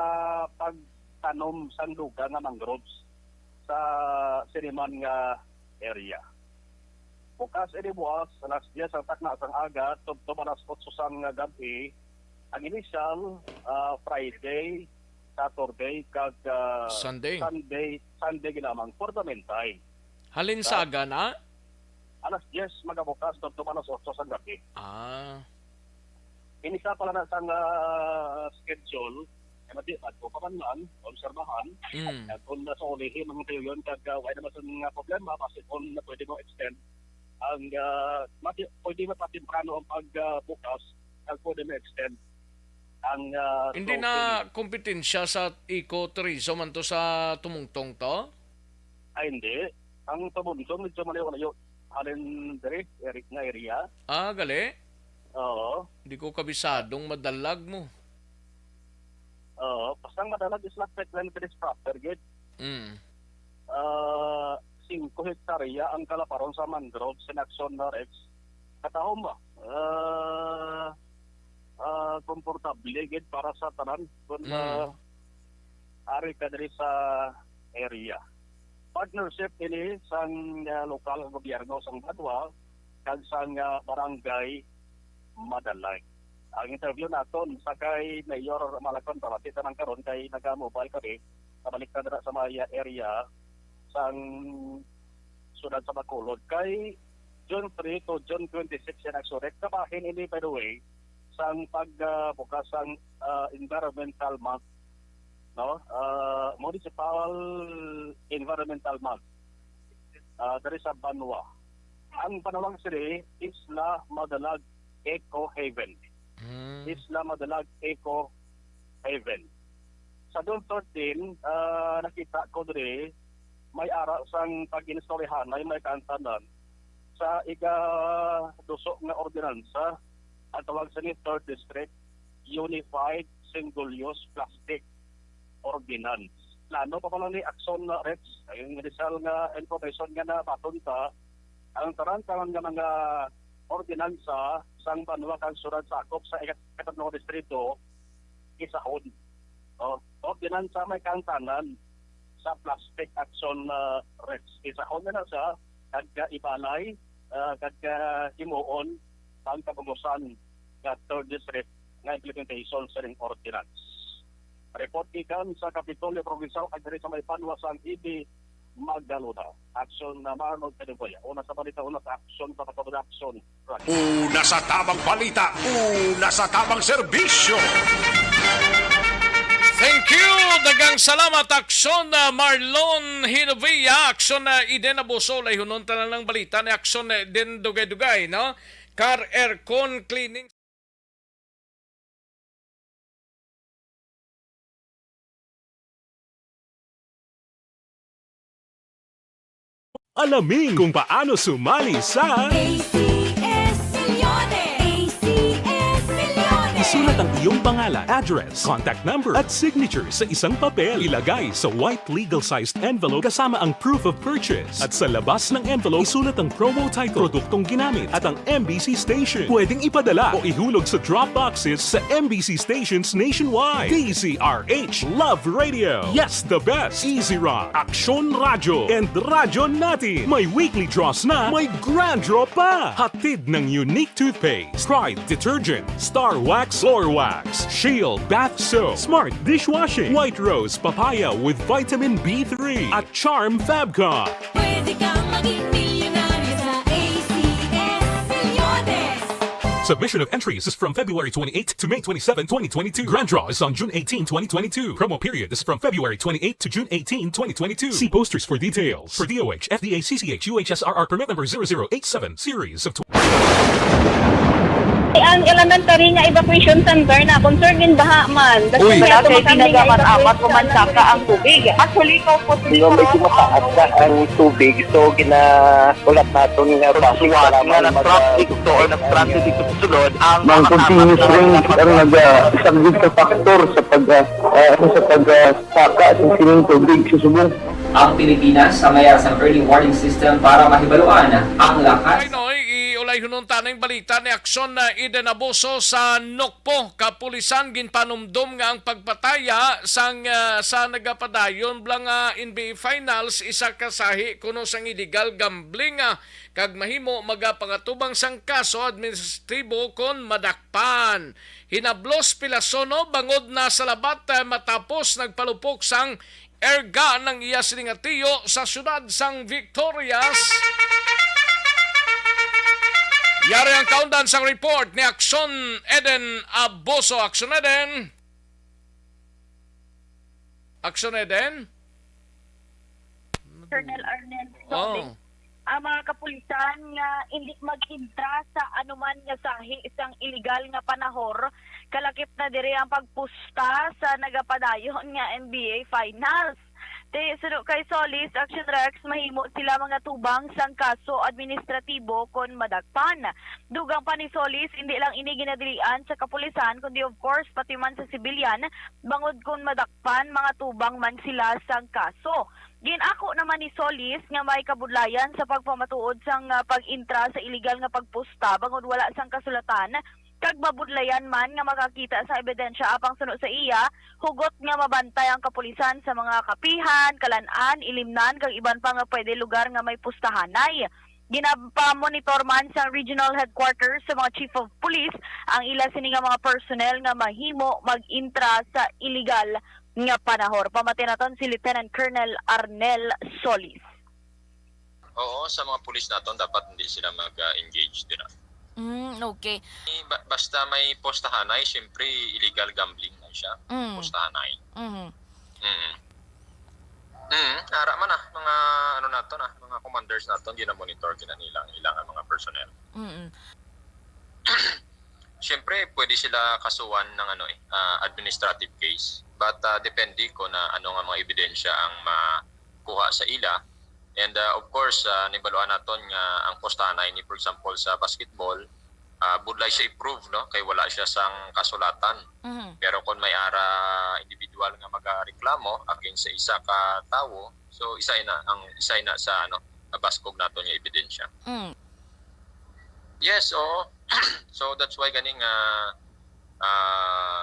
pagtanom sang lugar nga mangroves sa Siriman nga area. Bukas ini buwas, alas 10 ang takna sang aga, tubtob alas 8 sang gabi, ang initial Friday, Saturday, kag Sunday ginamang for the meantime. Halin sa aga na? Alas 10 magabukas, tubtob alas 8 sang gabi. Inisa pala na sang schedule, mati adto pa man obserbahan at kung nasa ulihin mga tayo yun kag wala naman sa problema kasi kung pwede mo extend ang pwede mapatimprano ang pagbukas at pwede mo extend ang hindi na kompetensya sa eco-tourism man to sa tumungtong to? Ay hindi, ang tumungtong medyo maliw na yun halin dire Eric na area. Gali? Oo. Hindi ko kabisadong madalag mo. Pasang madalag is not pet-land proper gate. 5 hektarya ang kalaparon sa mangrove sa Aksyon na Rex. Katahom ba? Komportable gate para sa tanan kung ari ka diri sa area. Partnership ini sang lokal gobyerno sang Badwa kag sang barangay Madalag. Ang interview naton sa kay Mayor Malacon palapit nang karon kay naga-mobile kami kabalik na sa mga area sang sudad sa Bacolod kay June 3 to June 26 yan ang surek. Kabahin ini by the way sang pagbukas sang environmental month, no? Municipal Environmental Month. Dari sa Banwa. Ang panawang siri Isla Madalag Eco Haven. Isla Madalag Eco Haven. Sa June 13, nakita ko diri may ara sang pag-installihan ay may kantanan sa ika-duso nga ordinansa at tawag sa ni 3rd District Unified Single-Use Plastic Ordinance. Plano pa pala ni Aksyon na Rex, yung result nga information nga na patunta ang tarantaran nga mga ordinansa sang Banwa kang surad sakop sa ikatlong distrito isahon. Ordinansa may kantanan sa plastic action Rex. Isahon na sa kag-ibalay, kag-himuon ang kabugusan ng 3rd District na implementation sa ring ordinance. Report ikan sa Kapitolyo Provincial at sa may Banwa sang EB Magdalena. Aksyon na Marlon Peniboya. Una sa balita, una sa aksyon sa aksyon. Una sa tamang balita, una sa tamang serbisyo. Thank you! Dagang salamat Aksyon na Marlon Hinovia. Aksyon na Iden Abuso. Lahihunon talang ng balita ni Aksyon na Iden Dugay-Dugay. No? Car aircon cleaning. Alamin kung paano sumali sa ACS Milyones! ACS Milyones! Isulat ang iyong pangalan, address, contact number at signature sa isang papel. Ilagay sa white legal-sized envelope kasama ang proof of purchase. At sa labas ng envelope, isulat ang promo title, produktong ginamit at ang MBC station. Pwedeng ipadala o ihulog sa drop boxes sa MBC stations nationwide. DZRH Love Radio. Yes, the best. Easy Rock, Aksyon Radio, and Radyo Natin. May weekly draws na, may grand draw pa. Hatid ng unique toothpaste, Pride Detergent, Star Wax Floor Wax, Shield Bath Soap, Smart Dishwashing, White Rose Papaya with Vitamin B3, at Charm Fabcon. Pwede kang maging milyonaryo sa ACS Milyones! Submission of entries is from February 28 to May 27, 2022. Grand draw is on June 18, 2022. Promo period is from February 28 to June 18, 2022. See posters for details. For DOH, FDA, CCH, UHSRR permit number 0087, series of Ang elementary nga evacuation center na concern in baha man. Uy, wala kay ginagamat-amat pumansaka ang tubig. Actually, ikaw po siguro medyo mataas na ang tubig. So, ulat natin nga pasiwala nga ng traffic to or nag-transit dito sa sulod. Ang continuous rain ang isang good factor sa pagsaka ng sining tubig sa subong. Ang Pilipinas sa mayas ng early warning system para mahibaluan ang lakas. Iulay hununta ng balita ni Aksyon na idenabuso sa Nokpo. Kapulisan ginpanumdum nga ang pagpataya sa nagapadayon blang NBA Finals isa kasahi kuno sang illegal gambling kag mahimo magapangatubang sang kaso administratibo kon madakpan. Hinablos pilasono bangod na sa labat matapos nagpalupok sang erga ng iya sining atiyo sa syudad sang Victorias. Yari ang kaundan sang report ni Aksyon Eden Aboso. Aksyon Eden? Aksyon Eden? Colonel Arnel Oh. Ang mga kapulisan nga hindi mag-intra sa anuman nga sahi isang illegal nga panahor kalakip na diri ang pagpusta sa nagapadayon nga NBA Finals. Suno kay Solis, Action Rex, mahimo sila mga tubang sang kaso administratibo kon madagpan. Dugang pa ni Solis, hindi lang ini ginadilian sa kapulisan, kundi of course pati man sa sibilyan, bangod kon madakpan, mga tubang man sila sang kaso. Ginako naman ni Solis nga may kabudlayan sa pagpamatuod sang pag-intra sa illegal nga pagpusta, bangod wala sang kasulatan, kag mabudlayan man nga makakita sa ebidensya apang suno sa iya, hugot nga mabantay ang kapulisan sa mga kapihan, kalan-an, ilimnan, kag iban pa nga pwede lugar nga may pustahanay. Ginapamonitor man sa regional headquarters sa mga chief of police ang ila sini nga mga personnel nga mahimo mag-intra sa illegal nga panahor. Pamatinaton si Lieutenant Colonel Arnel Solis. Oo, sa mga pulis naton dapat hindi sila mag-engage din. Okay. Basta may postahanay, siyempre illegal gambling na siya. Postahanay. Ara man mga naton mga commanders naton gina-monitor nila ilang mga personnel. Siyempre pwede sila kasuhan ng administrative case, but depende ko na ano nga mga ebidensya ang makuha sa ila. And of course, nibaluan naton nga ang postahanay ni, for example, sa basketball, budlay siya i-prove, no? Kay wala siya sang kasulatan. Pero kung may ara individual nga magareklamo against sa isa ka tawo, so isa na sa baskog naton nga ebidensya. Yes, so that's why ganing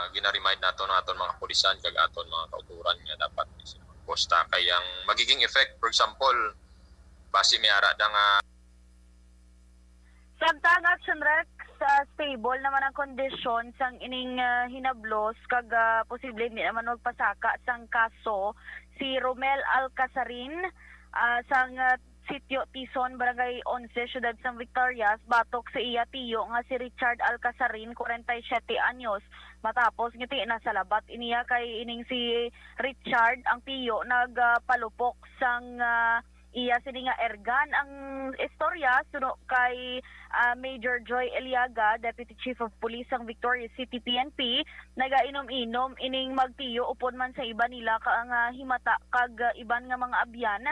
gina-remind naton mga pulisan kag aton mga kauturan nga dapat posta kay ang magiging effect, for example, base may ara da nga Samtang Action Rex, stable naman ang kondisyon sang ining hinablos kag posible hindi naman magpasaka sang kaso si Romel Alcasarin sang Sitio Tison, Barangay 11, Siyudad San Victorias, batok sa iya tiyo nga si Richard Alcasarin, 47 anyos. Matapos ngiti na sa labat iniya kay ining si Richard ang tiyo nagpalupok sang iya sini nga ergan. Ang istorya suno kay Major Joy Eliaga, Deputy Chief of Police ng Victoria City PNP, nagainom-inom ining magtiyo upon man sa iba nila ka nga himata kag iban nga mga abyan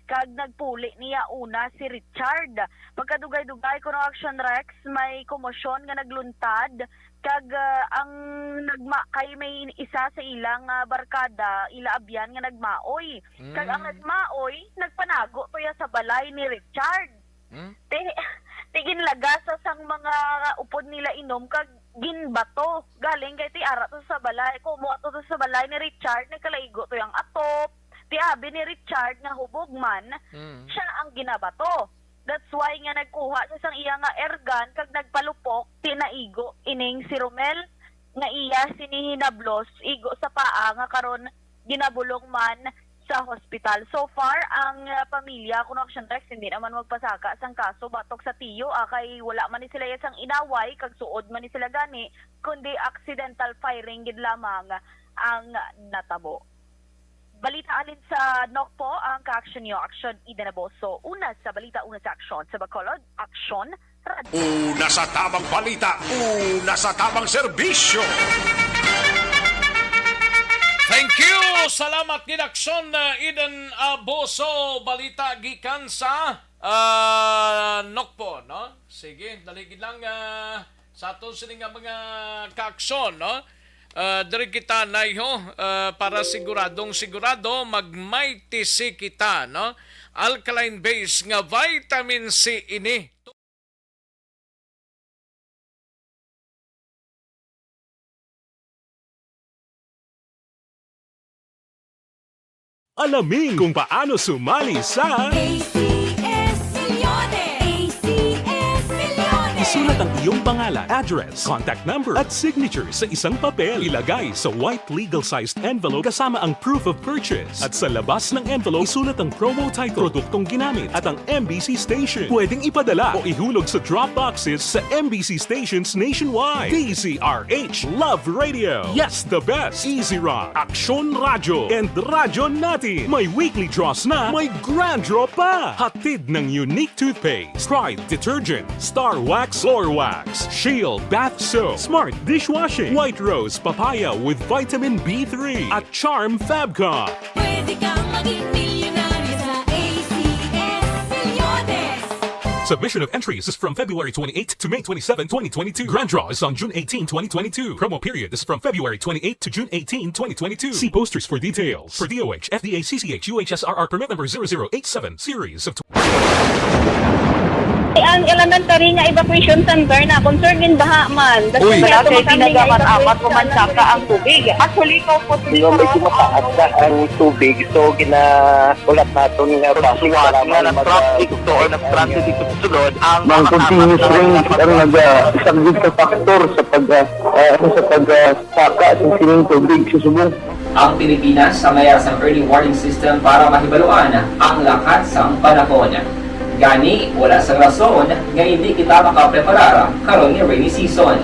kag nagpuli niya una si Richard. Pagkadugay-dugay kuno Action Rex, may komosyon nga nagluntad kag ang kay may isa sa ilang barkada ila abyan nga nagmaoy. Kag ang nagmaoy nagpanago tuya sa balay ni Richard. Tigin lagasa sang mga upod nila inom kag ginbato galing kay ti ara to sa balay, kumuha to sa balay ni Richard, nagkalaigo to yang atop. Ti abi ni Richard nga hubog man, siya ang ginabato. That's why nga nagkuha siya sang iya nga ergan kag nagpalupok tinaigo ining si Romel nga iya sinihinablos igo sa paa nga karon ginabulong man sa hospital. So far ang pamilya kuno Action Rex hindi naman magpasaka sang kaso batok sa tiyo kay wala man ni sila sang inaway kag suod man ni sila gani kundi accidental firing gid lamang ang natabo. Balita alin sa Nokpo ang ka-action nyo, Aksyon Eden Aboso. Una sa balita, una sa Aksyon. Sa Bacolod, Aksyon Una sa tamang balita, una sa tamang serbisyo. Thank you! Salamat gid Aksyon Eden Aboso, balita gikan sa Nokpo, no? Sige, daligid lang sa aton sini nga mga kaaksyon, no? Diri kita nayho para siguradong sigurado magmaitisi kita, no? Alkaline base nga vitamin C ini. Alamin kung paano sumali sa ACS Milyones! ACS Milyones! Isulat ang iyong pangalan, address, contact number at signature sa isang papel. Ilagay sa white legal-sized envelope kasama ang proof of purchase. At sa labas ng envelope, isulat ang promo title, produktong ginamit at ang MBC station. Pwedeng ipadala o ihulog sa drop boxes sa MBC stations nationwide. DZRH Love Radio. Yes, the best. Easy Rock, Aksyon Radio, and Radyo Natin. May weekly draws na, may grand draw pa. Hatid ng unique toothpaste, Pride Detergent, Star Wax Floor Wax, Shield Bath Soap, Smart Dishwashing, White Rose Papaya with Vitamin B3, at Charm Fabcon. Pwede kang maging milyonaryo sa ACS Milyones! Submission of entries is from February 28 to May 27, 2022. Grand draw is on June 18, 2022. Promo period is from February 28 to June 18, 2022. See posters for details. For DOH, FDA, CCH, UHSRR permit number 0087, series of... Ang elementary nga evacuation center na concern din baha man. Uy, kasi pinagamat-amat ko man saka ang tubig. Actually, ikaw po medyo mataas na ang tubig. So, ulat natin nga pasuwat nga ng traffic or nag-transit dito sa sulod. Ang continuous rain ang isang good factor sa pagsaka ng sining tubig sa subong. Ang Pilipinas sa mayroon sa early warning system para mahibaluan ang lakas ng panahon. Gani, wala sa rason nga hindi kita makapreparar karon ni rainy season.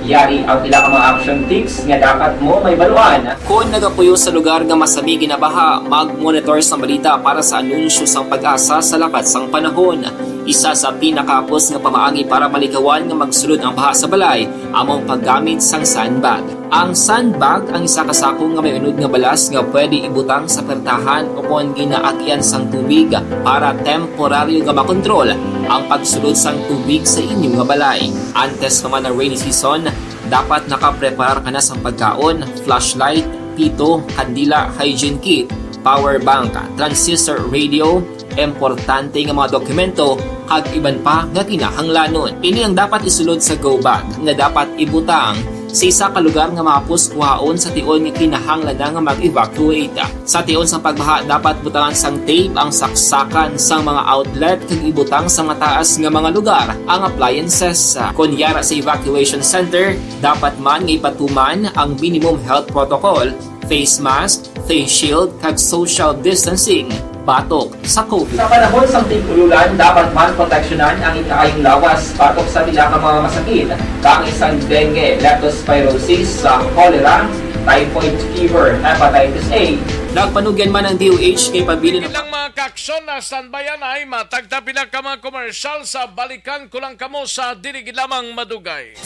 Yari ang ilang mga action tips nga dapat mo may baluan. Kung nagapuyo sa lugar nga masabi ginabaha, mag-monitor sa balita para sa anunsyo sang pag-asa sa lakat sang panahon. Isa sa pinakapos nga pamaagi para malikawan nga magsulod ang baha sa balay, among paggamit sang sandbag. Ang sandbag ang isa ka sako nga may unod nga balas nga pwede ibutang sa pertahan upon ginaagyan sang tubig para temporaryo nga makontrol ang pagsulod sang tubig sa inyong nga balay. Antes naman ng rainy season, dapat nakapreparar ka na sang pagkaon, flashlight, pito, kandila, hygiene kit, power bank, transistor radio, importante nga mga dokumento kag iban pa nga kinahanglanon. Ini ang dapat isulod sa go bag nga dapat ibutang sa isa ka lugar nga mapos kuhaon sa tion nga kinahanglan nga mag-evacuate. Sa tion sa pagbaha dapat butangan sang tape ang saksakan sang mga outlet kag ibutang sa mataas nga mga lugar ang appliances. Kunyara sa evacuation center, dapat man nga ipatuman ang minimum health protocol, face mask, face shield kag social distancing. Batok sa COVID. Sa panahon sa tig-ululan, dapat man proteksyonan ang ikaayong lawas batok sa bilang mga masakit. Kang isang dengue, leptospirosis, cholera, typhoid fever, hepatitis A. Nagpanugyan man ang DOH kay pabili ng Ilang mga kaaksyon na standbyan ay matagtapi na ka mga komersyal sa balikan kulang kamo sa dinig lamang madugay.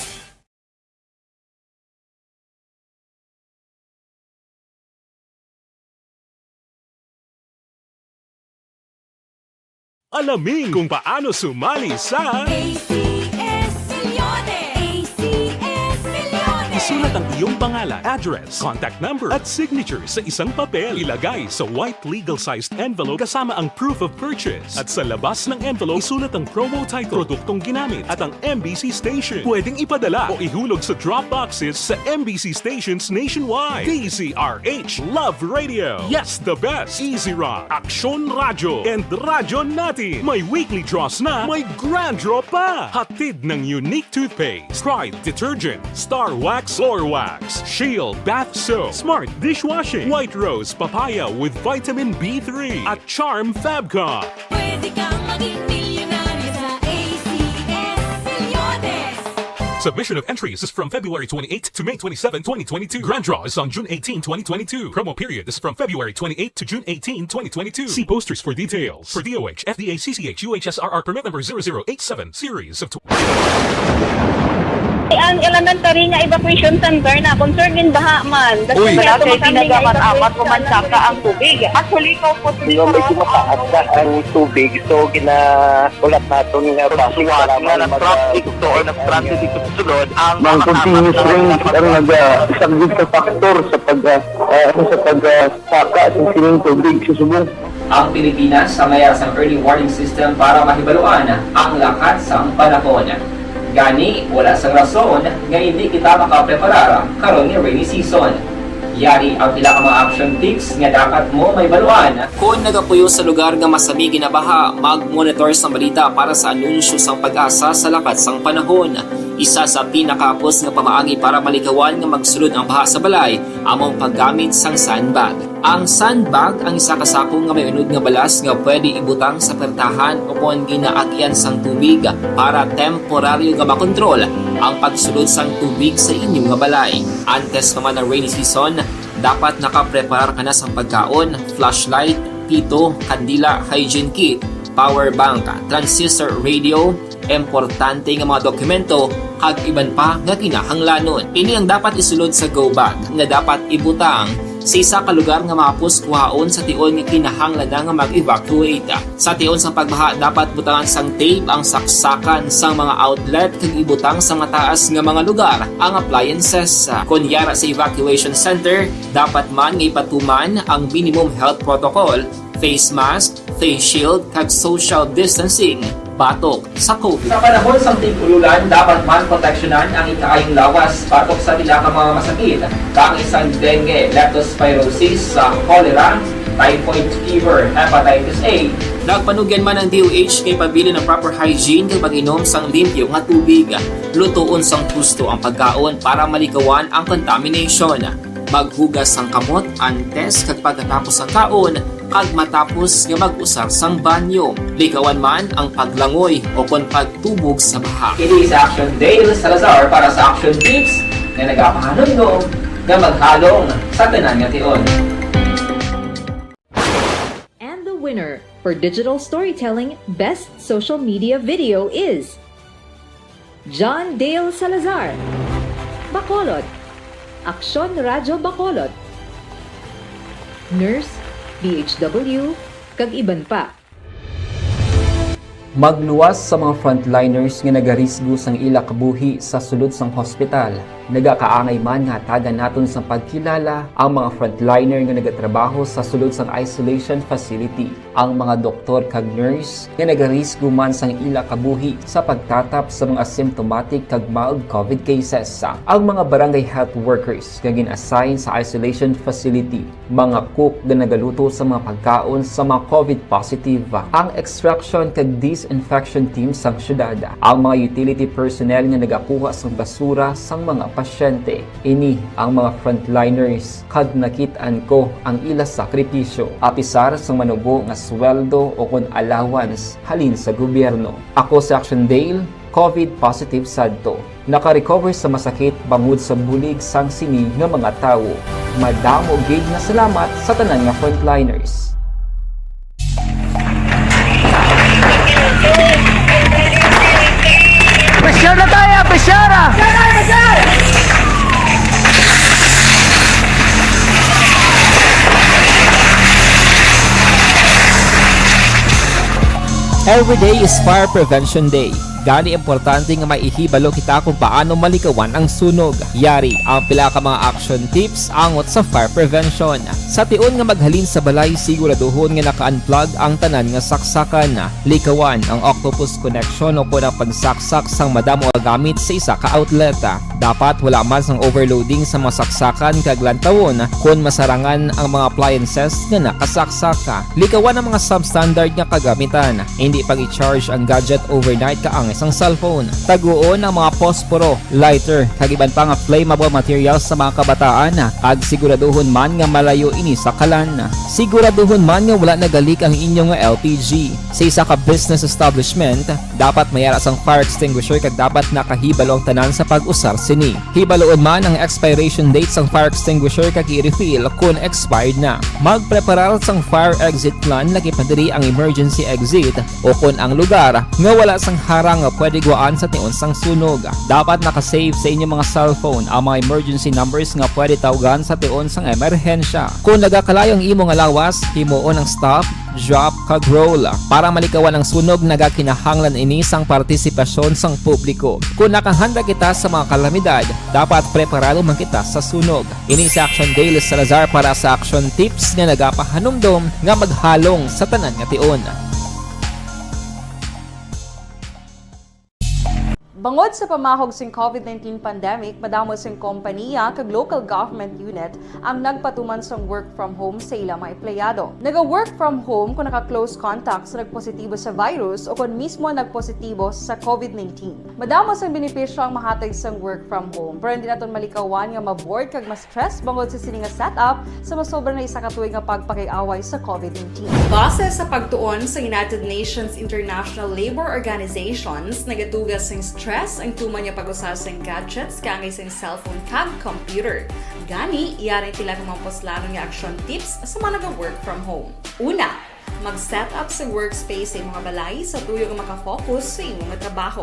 Alamin kung paano sumali sa ACS Milyones! ACS Milyones! Isulat ang iyong pangalan, address, contact number at signature sa isang papel. Ilagay sa white legal-sized envelope kasama ang proof of purchase. At sa labas ng envelope, isulat ang promo title, produktong ginamit at ang MBC station. Pwedeng ipadala o ihulog sa drop boxes sa MBC stations nationwide. DZRH Love Radio. Yes, the best. Easy Rock, Aksyon Radio, and Radyo Natin. May weekly draws na, may grand draw pa. Hatid ng unique toothpaste, Pride Detergent, Star Wax Floor Wax, Shield Bath Soap, Smart Dishwashing, White Rose Papaya with Vitamin B3, at Charm Fabcon. Pwede kang maging milyonaryo sa ACS Milyones! Submission of entries is from February 28 to May 27, 2022. Grand draw is on June 18, 2022. Promo period is from February 28 to June 18, 2022. See posters for details. For DOH, FDA, CCH, UHSRR permit number 0087, series of Ang elementary nga evacuation center na concern din baha man. Uy, wala kayo pinagaman-amat kumansaka ang tubig. Actually, ko po medyo mataas na ang tubig. So, ulat natin nga pasiwala nga ng traffic to or nag-transit dito sa sulod. Ang continuous rain ang nag-isagid sa factor sa pagsaka at sining tubig sa subong. Ang Pilipinas sa mayroon sa early warning system para mahibaluan ang lakat sa panahon. Gani, wala sang rason nga hindi kita makapreparara karon ni rainy season. Yari ang pila ka mga action tips nga dapat mo may baluan. Kung nagapuyo sa lugar nga masabi ginabaha, mag-monitor sa balita para sa anunsyo sang pag-asa sa lakat sang panahon. Isa sa pinakapos nga pamaagi para malikawan nga magsulod ang baha sa balay, among paggamit sang sandbag. Ang sandbag ang isa kasakong nga may unod nga balas nga pwede ibutang sa pertahan upon ginaagyan sang tubig para temporaryo nga makontrol ang pagsulod sang tubig sa inyong nga balay. Antes naman ng rainy season, dapat nakapreparar ka na sang pagkaon, flashlight, pito, kandila, hygiene kit, power bank, transistor radio, importante nga mga dokumento kag iban pa nga kinahanglanon. Ini ang dapat isulod sa go bag nga dapat ibutang sa isa ka lugar nga mapus kuhaon sa tion nga kinahanglan nga mag-evacuate. Sa tion sa pagbaha dapat butangan sang tape ang saksakan sang mga outlet kag ibutang sa mataas nga mga lugar ang appliances. Kunyara sa evacuation center, dapat man nga ipatuman ang minimum health protocol, face mask, face shield kag social distancing batok sa COVID. Sa panahon sa tig-ululan, dapat man proteksyonan ang ikaayong lawas batok sa pila ka mga masakit. Kang isang dengue, leptospirosis, cholera, typhoid fever, hepatitis A. Nagpanugyan man ang DOH kay pabili ng proper hygiene kay pag-inom sang limpyo nga tubig. Lutuon sang husto ang pagkaon para malikawan ang contamination. Maghugas sang kamot antes kag pagkatapos ang kaon kag matapos nga mag-usar sang banyo. Likawan man ang paglangoy o kon pagtubog sa baha. Kini sa Aksyon Dale Salazar para sa Action Tips na nagapahanong nga maghalong sa tanan nga tion. And the winner for Digital Storytelling Best Social Media Video is John Dale Salazar, Bacolod, Aksyon Radyo Bacolod, Nurse, DHW, kag iban pa. Magluwas sa mga frontliners nga nagarisgo sang ila kabuhi sa sulod sang hospital. Nagakaangay man nga tagan naton sa pagkilala ang mga frontliner nga nagatrabaho sa sulod sang isolation facility. Ang mga doktor kag nurse nga nagarisgo man sang ila kabuhi sa pagtatap sa mga symptomatic kag mild COVID cases. Ang mga barangay health workers nga gin-assign sa isolation facility, mga cook nga nagaluto sa mga pagkaon sa mga COVID positive. Ang extraction kag disinfection team sang syudad, ang mga utility personnel nga nagakuha sang basura sang mga pasyente. Ini ang mga frontliners kad nakitaan ko ang ila sakripisyo apisar sang manubo nga sweldo o kon allowance halin sa gobyerno. Ako sa Aksyon Dale, COVID positive sadto. Naka-recover sa masakit bangod sa bulig sang sini nga mga tawo. Madamo gig na salamat sa tanan nga frontliners. Pressure na tayo! Pressure! Every day is Fire Prevention Day. Gani importante nga maihibalo kita kung paano malikawan ang sunog. Yari ang pila ka mga action tips angot sa fire prevention. Sa tion nga maghalin sa balay, siguraduhon nga naka-unplug ang tanan nga saksakan. Likawan ang octopus connection o kung ang pagsaksak sang madamo gamit sa isa ka outlet. Dapat wala man sang overloading sa mga saksakan kag lantawon kung masarangan ang mga appliances nga nakasaksaka. Likawan ang mga substandard nga kagamitan. Hindi pag i-charge ang gadget overnight kaangay isang cellphone. Taguon ang mga posporo, lighter, kagiban pa nga flammable materials sa mga kabataan, ag siguraduhon man nga malayo ini sa kalan. Siguraduhon man nga wala nagalik ang inyong LPG. Sa isa ka business establishment, dapat mayara sang fire extinguisher kag dapat nakahibalo ang tanan sa pag-usar sini. Hibaloon man ang expiration date sang fire extinguisher kag i-refill kung expired na. Magpreparar sang fire exit plan lagi padiri ang emergency exit o kung ang lugar nga wala sang harang nga pwede guaan sa tiun sang sunog. Dapat nakasave sa inyong mga cellphone ang mga emergency numbers nga pwede tawagan sa tiun sang emerhensya. Kung nagakalayo ang imong alawas, himuon ang stop, drop kag roll para malikawan ang sunog nagakinahanglan ini sang partisipasyon sang publiko. Kung nakahanda kita sa mga kalamidad, dapat preparado man kita sa sunog. Ini sa Aksyon Daily Salazar para sa Aksyon Tips nga nagapahanumdom nga maghalong sa tanan nga tion. Bangod sa pamahog sing COVID-19 pandemic, madamo sing kompanya kag local government unit ang nagpatuman sang work from home sa ilang mga empleyado. Naga-work from home kung naka-close contact sa nagpositibo sa virus o kung mismo nagpositibo sa COVID-19. Madamo sang benepisyo ang mahatag sang work from home, pero hindi naton malikawan nga ma-bored kag ma-stress bangod sa sini nga setup sa masobra na isa ka tuig nga pagpakiaway sa COVID-19. Base sa pagtuon sa United Nations International Labor Organizations, nagatugas sang stress ang tuman niya pag-usar sa gadgets kaangay sa cellphone kag computer. Gani, iyari tila ng mga poslano nga action tips sa mga nag-work from home. Una, mag-set up sa workspace sa imong balay sa tuyo nga makafocus sa imong trabaho.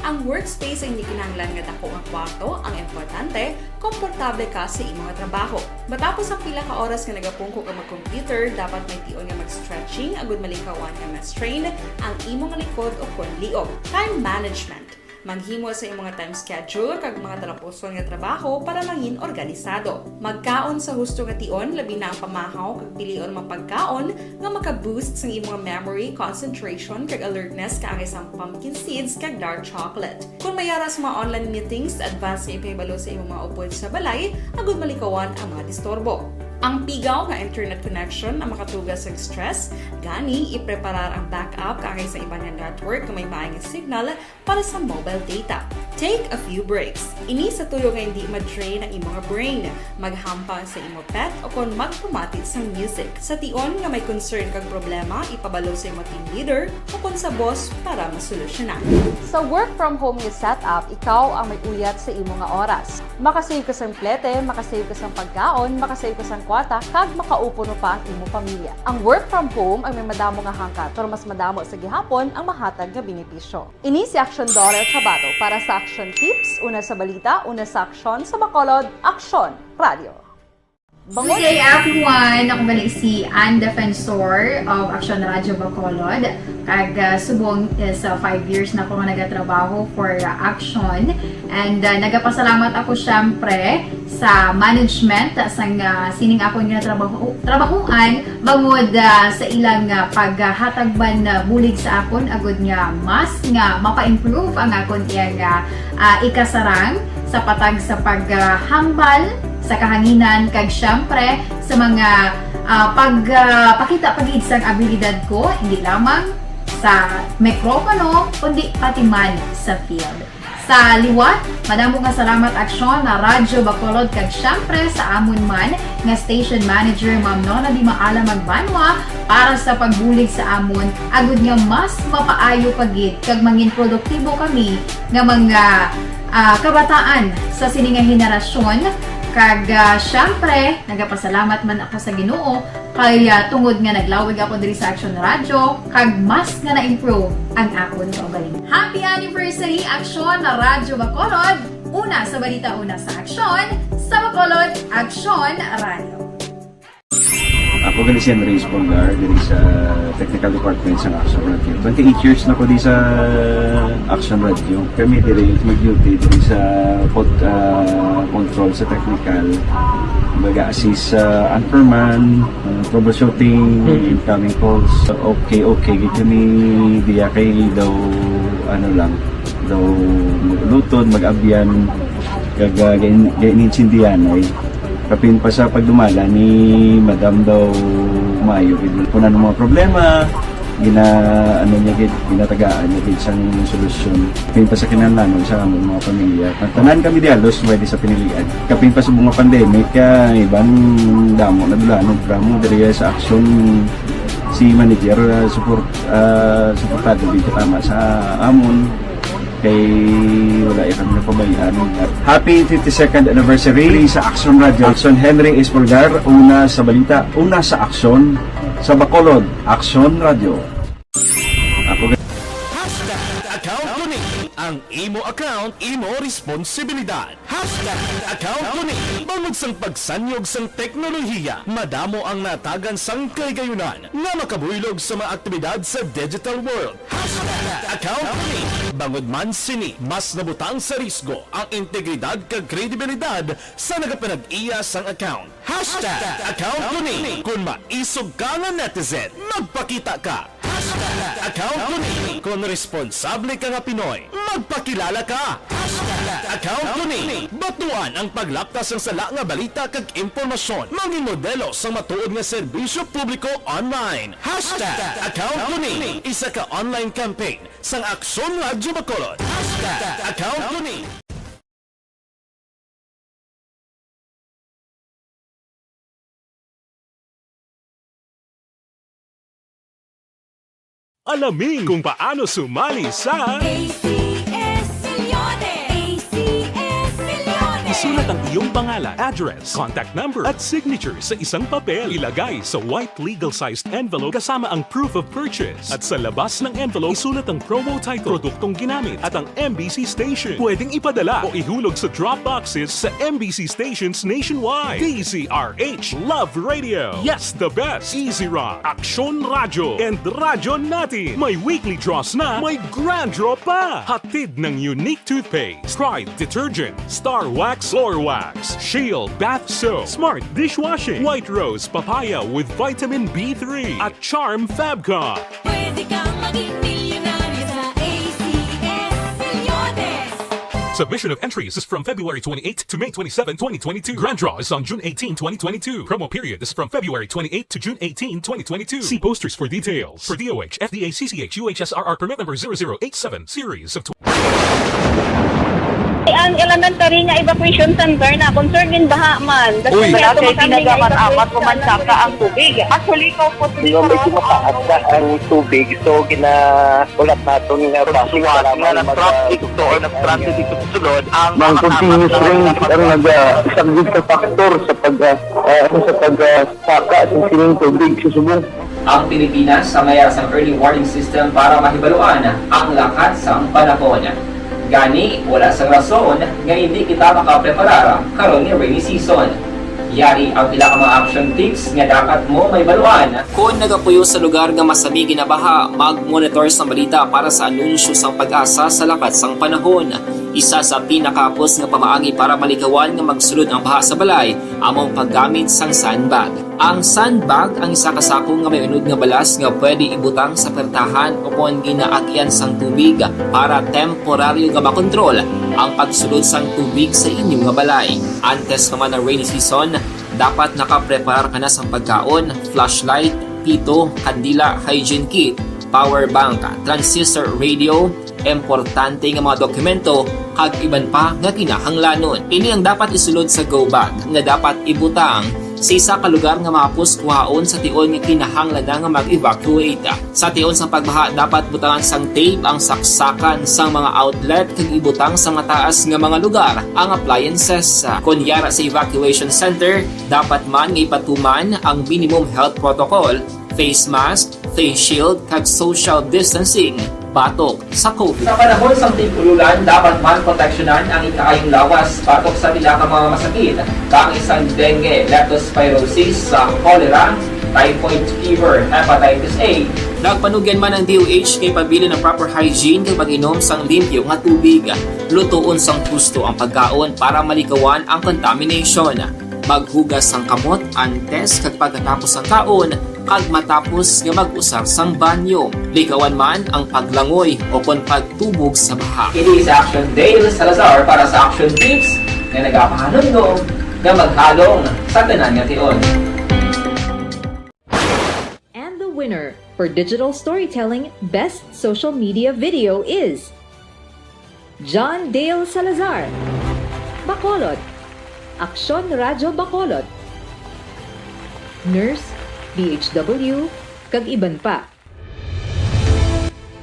Ang workspace ay hindi kinahanglan nga dako nga kwarto, ang importante, komportable ka sa imong trabaho. Matapos ang pila ka oras nga nagapungko ka mag-computer, dapat may tion nga mag-stretching agud malikawan nga ma-strain ang imong likod o kon liog. Time management. Maghimo sa imong time schedule kag mga talapuson nga trabaho para mangin organisado. Magkaon sa husto nga tion, labi na ang pamahaw kag pilion mga pagkaon nga maka-boost sa imong memory, concentration kag alertness kaangay sa pumpkin seeds kag dark chocolate. Kung mayara sa mga online meetings, advance nga ipahibalo sa imong mga upod sa balay, agud malikawan ang mga disturbo. Ang pigaw nga internet connection ang makatugas sa stress, gani ipreparar ang backup kaangay sa ibang network na may maayong signal para sa mobile data. Take a few breaks. Ini sa tuyo nga hindi ma-drain ang imong brain, maghampang sa imong pet o kung magpumatit sa music. Sa tion nga may concern kag problema, ipabalo sa imong team leader o kung sa boss para masolusyonan. Sa work from home nga setup, ikaw ang may uyat sa imong nga oras. Makasave ka sang plete, makasave ka sang pagkaon, makasave ka sang kwata, kag makaupo no pa ang imong pamilya. Ang work from home ay may madamo nga hangkat, pero mas madamo sa gihapon ang mahatag nga benepisyo. Ini si Aksyon Dorel Cabato para sa Aksyon Tips, una sa balita, una sa aksyon, sa Bacolod, Aksyon Radio. Good day everyone! Ako balik si Ann Defensor of Aksyon Radio Bacolod. Kag subong sa 5 years na ako nga nagatrabaho for Aksyon. And nagapasalamat ako syempre sa management sang sining ako nga trabahuan bangod sa ilang paghatagban bulig sa akon agud nga mas nga mapa-improve ang akon iyang ikasarang sa patag sa paghambal sa kahanginan kag syempre sa mga pagpakita pagid sang abilidad ko hindi lamang sa mikropono kundi pati man sa field. Sa liwat, madamo nga salamat Aksyon na Radyo Bacolod kag syempre sa amon man nga station manager Ma'am Nona Di Maala Magbanwa para sa pagbulig sa amon agud nga mas mapaayo pagid kag mangin produktibo kami nga mga kabataan sa sininga henerasyon. Kag syempre, nagapasalamat man ako sa Ginoo kay tungod nga naglawig ako diri sa Aksyon Radio kag mas nga na-improve ang akon kaugalingon. Happy anniversary Aksyon na Radyo Bacolod! Una sa balita, una sa aksyon, sa Bacolod, Aksyon Radio. Ako gali si Andres Bongar diri sa Technical Department sa Aksyon Radio. 28 years na ko di sa Aksyon Radio. Kami diri mag-duty diri sa control sa technical. Mag-assist sa Anchorman, troubleshooting, incoming calls. Okay, gitu ni diya kay daw daw lutod, mag-abyan, ganinsindihan ay kapin pa sa pagdumala ni Madam daw Mayo. Punan ng mga problema, ano niya gid, ginatagaan niya gid sang solusyon. Kapin pa sa kinahanglan sa among mga pamilya. Tanan kami di halos pwede sa pinilian. Kapin pa sa mga pandemic ibang damo na dulanon programo diri sa Aksyon si manager suportado dito tama sa amon kay wala kami napabayaan. Happy 52nd anniversary sa Aksyon Radio. Aksyon Henry Espolgar, una sa Balita, una sa Aksyon sa Bacolod. Aksyon Radio. Ako Account ko ni ang imo account, imo responsibilidad. Account ko ni bangod sang pagsanyog sang teknolohiya, madamo ang natagan sang kaygayunan nga makabuylog sa mga aktibidad sa digital world. Account ko ni bangod man sini mas nabutang sa risgo ang integridad kag kredibilidad sa nagapanag-iya sang account. Account ko ni kung maisog ka nga netizen, magpakita ka. Account ko ni kung responsable ka nga Pinoy, magpakilala ka. Account ko ni batuan ang paglaptas ng sala nga balita kag impormasyon, maging modelo sa matuod nga serbisyo publiko online. Account ko ni isa ka online campaign sang Aksyon Radio Bacolod. Account ko ni Alamin kung paano sumali sa Isulat ang iyong pangalan, address, contact number at signature sa isang papel. Ilagay sa white legal-sized envelope kasama ang proof of purchase. At sa labas ng envelope, isulat ang promo title, produktong ginamit at ang MBC station. Pwedeng ipadala o ihulog sa drop boxes sa MBC stations nationwide. DZRH Love Radio. Yes, the best. Easy Rock, Aksyon Radio, and Radyo Natin. May weekly draws na, may grand draw pa. Hatid ng unique toothpaste, Pride Detergent, Star Wax Floor Wax, Shield Bath Soap, Smart Dishwashing, White Rose Papaya with Vitamin B3 at Charm Fabcon. Pwede kang maging milyonaryo sa ACS Milyones. Submission of entries is from February 28 to May 27, 2022. Grand draw is on June 18, 2022. Promo period is from February 28 to June 18, 2022. See posters for details. For DOH, FDA, CCH, UHSRR permit number 0087, series of Ang elementary nga evacuation center na concern din baha man. Uy, wala kayo pinagamat-amat kumansaka ang tubig. Actually, ikaw po medyo mataas na ang tubig. So, ulat natin nga pasuwag nga ng traffic or nag-transit dito sa sulod. Ang continuous rain ang isang good factor sa pagsaka ng sining tubig sa subong. Ang Pilipinas sa mayroon sa early warning system para mahibaluan ang lakat sa panahon. Gani, wala sang rason nga hindi kita makapreparara karon ni rainy season. Yari ang pila ka mga action tips nga dapat mo may baluan. Kung nagapuyo sa lugar nga masabi ginabaha, mag-monitor sa balita para sa anunsyo sang pag-asa sa lakat sang panahon. Isa sa pinakapos nga pamaagi para malikawan nga magsulod ang baha sa balay, among paggamit sang sandbag. Ang sandbag ang isa ka sako nga may unod nga balas nga pwede ibutang sa pertahan upon ginaagyan sang tubig para temporaryo nga makontrol ang pagsulod sang tubig sa inyong nga balay. Antes naman ng rainy season, dapat nakaprepare ka na sang pagkaon, flashlight, pito, kandila, hygiene kit, power bank, transistor radio, importante nga mga dokumento kag iban pa nga kinahanglanon. Ini ang dapat isulod sa go bag nga dapat ibutang sa isa ka lugar nga mapos kuhaon sa tion nga kinahanglan nga mag-evacuate. Sa tion sa pagbaha dapat butangan sang tape ang saksakan sang mga outlet kag ibutang sa mataas nga mga lugar ang appliances. Kunyara sa evacuation center, dapat man nga ipatuman ang minimum health protocol, face mask, face shield kag social distancing. Batok sa COVID. Sa panahon sa tigululan, dapat man proteksyonan ang ikaayong lawas batok sa pila ka mga masakit. Kang isang dengue, leptospirosis, cholera, typhoid fever, hepatitis A. Nagpanugyan man ang DOH kay pabili ng proper hygiene kay pag-inom sang limpyo nga tubig. Lutuon sang gusto ang pagkaon para malikawan ang contamination. Maghugas sang kamot antes kag pagkatapos ang kaon kag matapos nga mag-usar sang banyo. Likawan man ang paglangoy o kon pagtubog sa baha. Kini sa Aksyon Dale Salazar para sa Action Tips nga nagapahanundong nga maghalong sa tanan nga tion. And the winner for digital storytelling best social media video is John Dale Salazar, Bacolod, Aksyon Radyo Bacolod, Nurse, DHW, kag iban pa.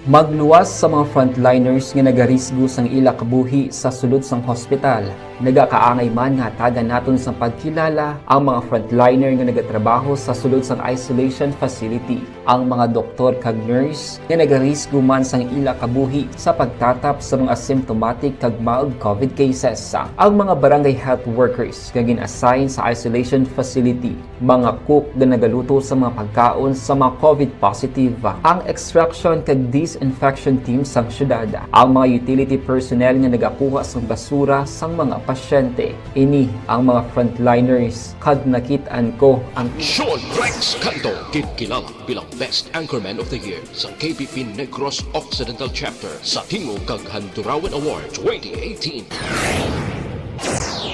Magluwas sa mga frontliners nga nagarisgo sang ila kabuhi sa sulod sang hospital. Nagakaangay man nga tagan naton sa pagkilala ang mga frontliner nga nagatrabaho sa sulod sang isolation facility. Ang mga doktor kag nurse nga nagarisgo man sang ila kabuhi sa pagtatap sa mga asymptomatic kag mild COVID cases. Ang mga barangay health workers nga gin-assign sa isolation facility, mga cook nga nagaluto sa mga pagkaon sa mga COVID positive. Ang extraction kag disinfection team sang syudad, ang mga utility personnel nga nagakuha sang basura sang mga pasyente. Ini ang mga frontliners kad nakitaan ko ang Sean Rex Cantong, kilala bilang Best Anchorman of the Year sa KBP Negros Occidental Chapter sa Tingog kag Handurawan Award 2018.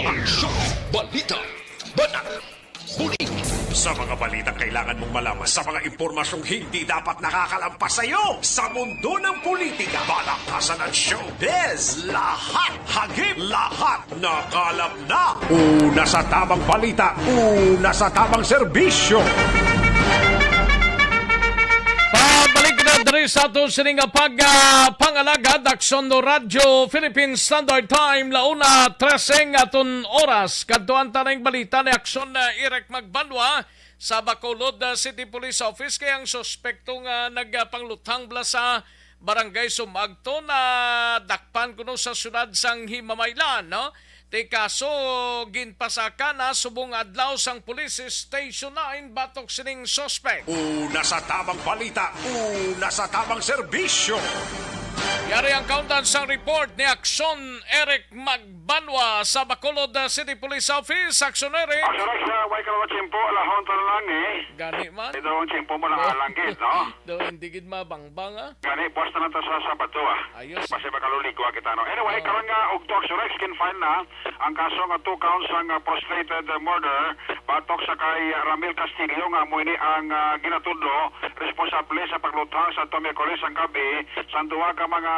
Aksyon, Balita, Banat, Bulig. Sa mga balitang kailangan mong malaman, sa mga impormasyong hindi dapat nakakalampas sa iyo, sa mundo ng politika, balakasan at showbiz, lahat hagip, lahat nakalap na. Una sa tamang balita, una sa tamang serbisyo. Pabalik na diri sa ato sining pangalagad Aksyon no Radyo Philippine Standard Time launa 13 aton oras kadtuan tanang balita ni Aksyon na Irek Magbanwa sa Bacolod City Police Office kay ang suspekto nga nagpanglutang bla sa barangay Sumagto na dakpan kuno sa syudad sang Himamaylan, no? Ti kaso ginpasaka na subong adlaw sang Police Station 9 batok sining suspect. Una sa tamang balita, una sa tamang serbisyo. Yari ang countdown sang report ni Aksyon Eric Magbanwa sa Bacolod City Police Office. Aksyon Eric. Aksyon Rex, way ka na chimpo, alahon to lang eh. Gani man. Ito ang chimpo mo lang alanggit, no? Do hindi gid mabangbang ah. Gani, posta na to sa Sabato ah. Ayos. Basta makaluligwa kita, no? Anyway, karon nga, ugto Aksyon Rex, kinfile na ang kaso nga 2 counts ang prostrated murder batok sa kay Ramil Castillo nga muini ang ginatudlo responsable sa paglutang sa Tomecolis ang gabi sa duwa ka mga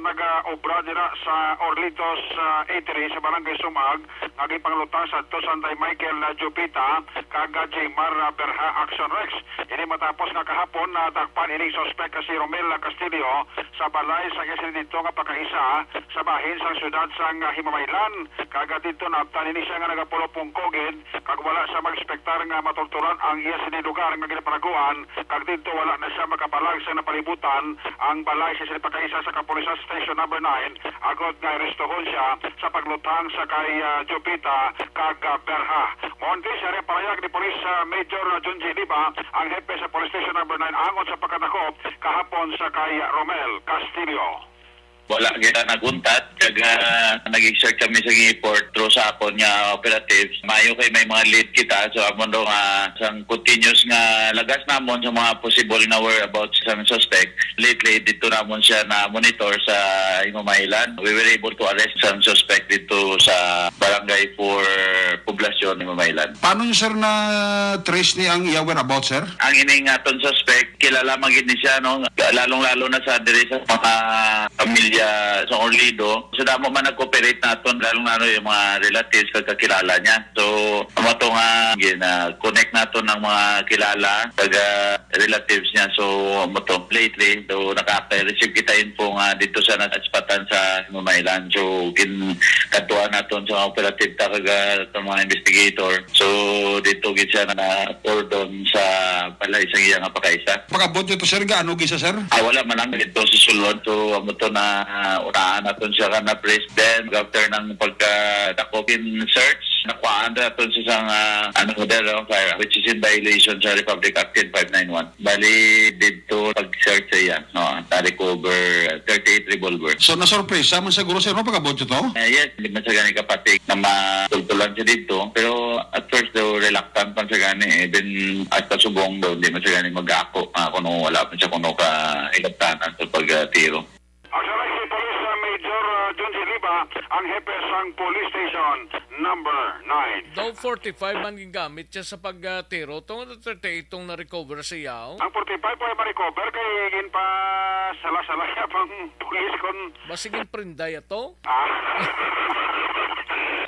naga-obra dira sa Orlitos Eatery sa Barangay Sumag naging panglutang sa Santay Michael Jupita kag Jmar Berha Aksyon Rex. Ini matapos nga kahapon na takpan ining suspect si Romel Castillo sa balay sa dito nga pagkaisa sa bahin sa syudad sang Himamaylan. Kaga dito na tanini siya nga nagapulopungkogin kag wala sa mag-expectar nga matorturan ang iya sinilugar nga ginapanaguan kag dito wala na siya makapalag sa napalibutan ang balay sa sinipakaisa sa Kapulisan Station number 9 agod nga arestohon siya sa paglutang sa kay Jupita kag Berha. Monte siya rin palayag ni Police Major John G. Liba ang hepe sa Police Station number 9 angon sa pagkatakop kahapon sa kay Romel Castillo. Wala kita naguntat kag nag-exert kami sa report through sa akon nga operatives. Mayo kay may mga lead kita so amon do nga sang continuous nga lagas namon sa mga possible na whereabouts sa suspect. Lately dito namon siya na monitor sa Himamaylan. We were able to arrest some suspect dito sa barangay for poblasyon Himamaylan. Paano niyo sir na trace ni ang iya whereabouts sir? Ang ining aton suspect kilala magid ni siya no lalong-lalo na sa diri sa mga pamilya sa Orlido. So damo man nag-cooperate naton lalong-lalo yung mga relatives kag kakilala niya. So amo to nga connect naton ng mga kilala kag relatives niya. So amo to lately do naka-receive kita info nga dito sa natspatan sa Himamaylan. So katuan naton sa operative ta kag mga investigator. So dito gid siya na cordon sa balay sa iya nga pakaisa. Pagabot dito sir gaano gisa sir? Wala man lang dito sa sulod. So amo to na unahan naton siya ka na president after ng pagka-dakopin search nakuhaan naton siya sang model of fire which is in violation sa Republic Act 591. Bali dito pag-search siya no recover 38 revolver. So na-surprise man siguro sir no pagabot ito? Yes, hindi man siya gani kapatik na matultulan siya dito pero at first daw reluctant pa siya gani even at kasubong daw hindi man siya gani mag-ako kung wala pa siya kung ka ilaptanan sa pag-tiro. Aksyon Rex, si Police Major John G. Liba ang hepe sang police station number 9. Daw 45 man gingamit siya sa pagtiro. Itong 38 itong na-recover sa yaw. Ang 45 po ay ma-recover kay hingin pa sala-sala pang police kon. Basigin prinday ato?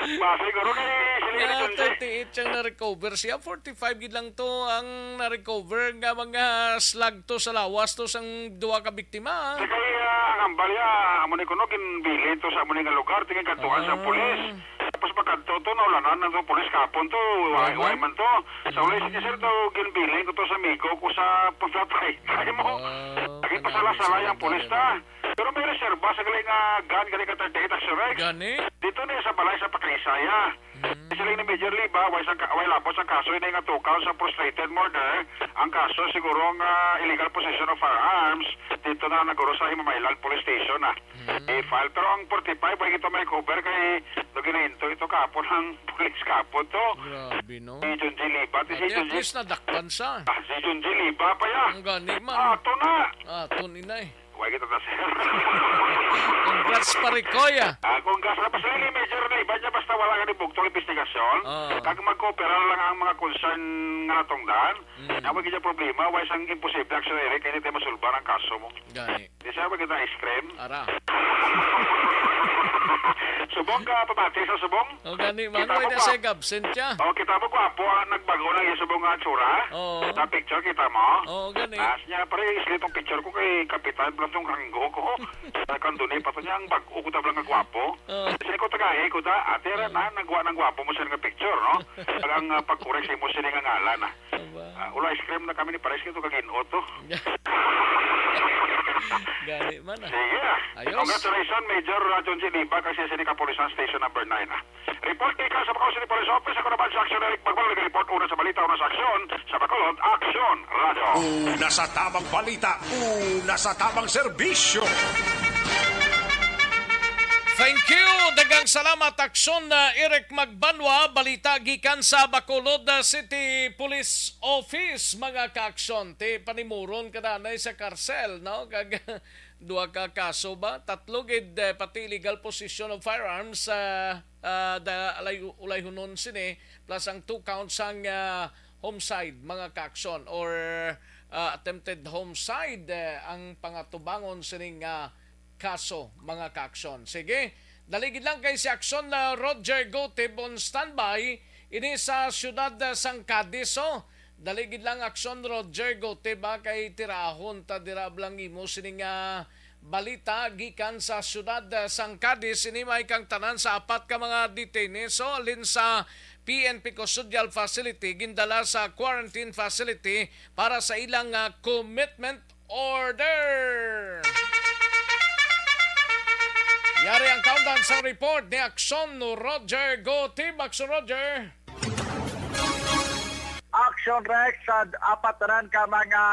Siguro kay Yeah, 38 siyang na-recover siya. 45 gid lang to ang na-recover nga mga slag to sa lawas to sang duwa ka biktima. Kay ang ambalya amo ni kuno ginbili to sa amo ni nga lugar tingin kadtuan sa pulis. Tapos pagkadto to naulanan na to pulis kapon to way man to. Sa ulay sige sir to ginbili ko to sa amigo ko sa pagpapay. Kaya mo. Lagi pa sala-sala yung pulis ta. Pero may reserba sa galing gan galing ka 38 Aksyon Rex. Gani? Dito na sa balay sa Pakrisaya. Sila ni Major Lee ba, way labos ang kaso yun nga tukaw sa frustrated murder. Ang kaso siguro ang illegal possession of firearms. Dito na naguro sa Himamaylan Police Station i-file. Pero ang 45 way ito may cover kay ginahinto ito kapon ang police kapon to. Grabe no? Si Junji Liba. At least nadakpan siya. Si Junji Liba pa ya. Ang gani man. Ato na. Ato inay. Huwag ito na sir. Congrats parikoya. Congrats na pa sila ni Major Liba niya basta wala ka ni bugtong investigasyon. Kag mag-coopera lang ang mga concern nga natungdan. Huwag kita problema. Huwag isang imposible action ere kaya hindi tayo masulbar ang kaso mo. Gani. Di siya huwag kita ice cream. Ara. Subong ka pabati sa subong? O gani man. Huwag na siya absent siya. O kita mo gwapo nagbago na yung subong nga tsura. Sa picture kita mo. O gani. Niya pare islit ang picture ko kay Kapitan Blantong Ranggo ko. Kandunay pa to niya ang bago ko tablang nga gwapo. Kasi ko tagahe ko ta ate na nagwa ng gwapo mo sa nga picture no. Ang pagkorek sa mo sila nga ngalan Ula ice cream na kami ni Pares kito kagin-o to. Gani man Sige. Ayos. Congratulations Major John G. Liba kasi sa Kapulisan Station number 9 Report kay ka sa Bacolod City Police Office. Ako naman sa Aksyon Eric Magbalog. Report una sa balita, una sa aksyon. Sa Bacolod, Aksyon Radio. Una sa tamang balita, una sa tamang serbisyo. Thank you. Dagang salamat Aksyon na Eric Magbanwa, balita gikan sa Bacolod City Police Office, mga kaaksyon. Ti panimuron ka nanay sa karsel, no? Kag duwa ka kaso ba? Tatlo gid pati illegal possession of firearms ulay hunon sini plus ang 2 counts ang homicide, mga kaaksyon, or attempted homicide ang pangatubangon sining kaso, mga kaaksyon. Sige, daligid lang kay si Aksyon na Roger Gotib on standby ini sa siyudad sang Cadiz. Daligid lang Aksyon Roger Gotib kay tirahon ta dirablang imo sining balita gikan sa siyudad sang Cadiz. Ini may kang tanan sa 4 ka mga detainees alin sa PNP Custodial Facility gindala sa quarantine facility para sa ilang commitment order. Yari ang countdown sa report ni Aksyon Roger Gotib. Aksyon Roger. Aksyon Rex at apatanan ka mga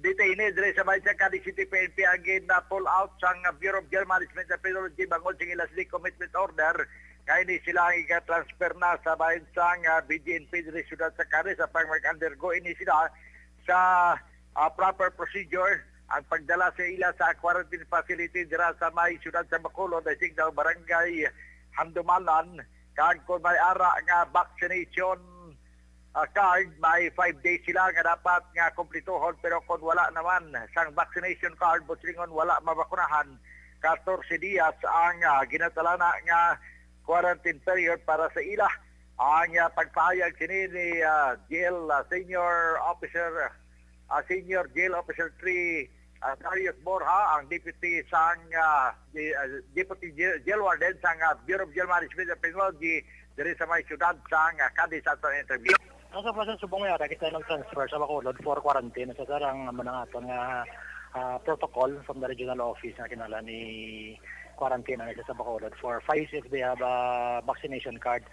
detainees dire sa Banat Cadiz City PNP agin na pull out sang Bureau of Jail Management and Penology bangod sing ilas commitment order kay ni sila i-transfer na sa bayan sang BGNP dire siyudad sa Cadiz sa pag-undergo ini sila sa proper procedure ang pagdala sa ila sa quarantine facility dira sa may siyudad sa Bacolod ay signal barangay Handumalan kag kung may ara nga vaccination card may 5 days sila nga dapat nga kumplituhon pero kung wala naman sang vaccination card butringon wala mabakunahan 14 dias ang ginatalana nga quarantine period para sa ila ang pagpahayag kini ni Senior Jail Officer 3 Darius Borja, ang Deputy sang Deputy Jail Warden sang Bureau of Jail Management and Penology diri sa may siyudad sang Cadiz at ang interview. Ang sa process subong may kita nag-transfer sa Bacolod for quarantine sa sarang manangaton nga protocol from the regional office na kinala ni quarantine na sa Bacolod for 5 days if they have a vaccination card.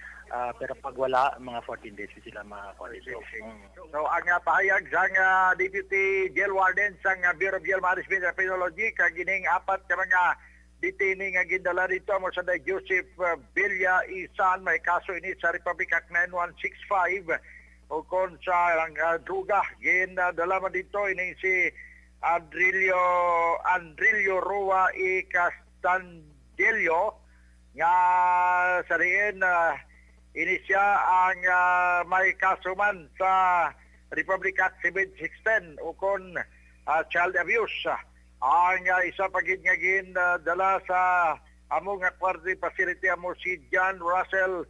Pero pag wala, mga 14 days sila ma-quarantine. So ang pahayag sang Deputy Jail Warden sang Bureau of Jail Management and Penology kagining 4 ka mga detainee nga gindala dito mo sa Joseph Villa Isan may kaso ini sa Republic Act 9165 o kon sa druga gindala man dito ini si Andrillo Roa e Castandelio nga sa riin inisya ang may kasuman sa Republic Act 7610 ukon child abuse. Ang isa pagid nga dala sa among quarantine facility amo si John Russell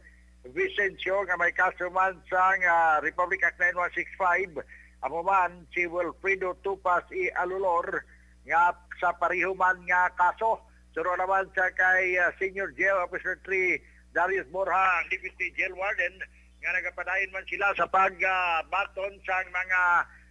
Vicencio nga may kasuman sa Republic Act 9165. Amo man si Wilfredo Tupas I. Alulor nga sa parihuman nga kaso. Suro naman sa kay Senior Jail Officer 3 Darius Borja, Deputy Jail Warden, nga nagapadayon man sila sa pagbaton sa mga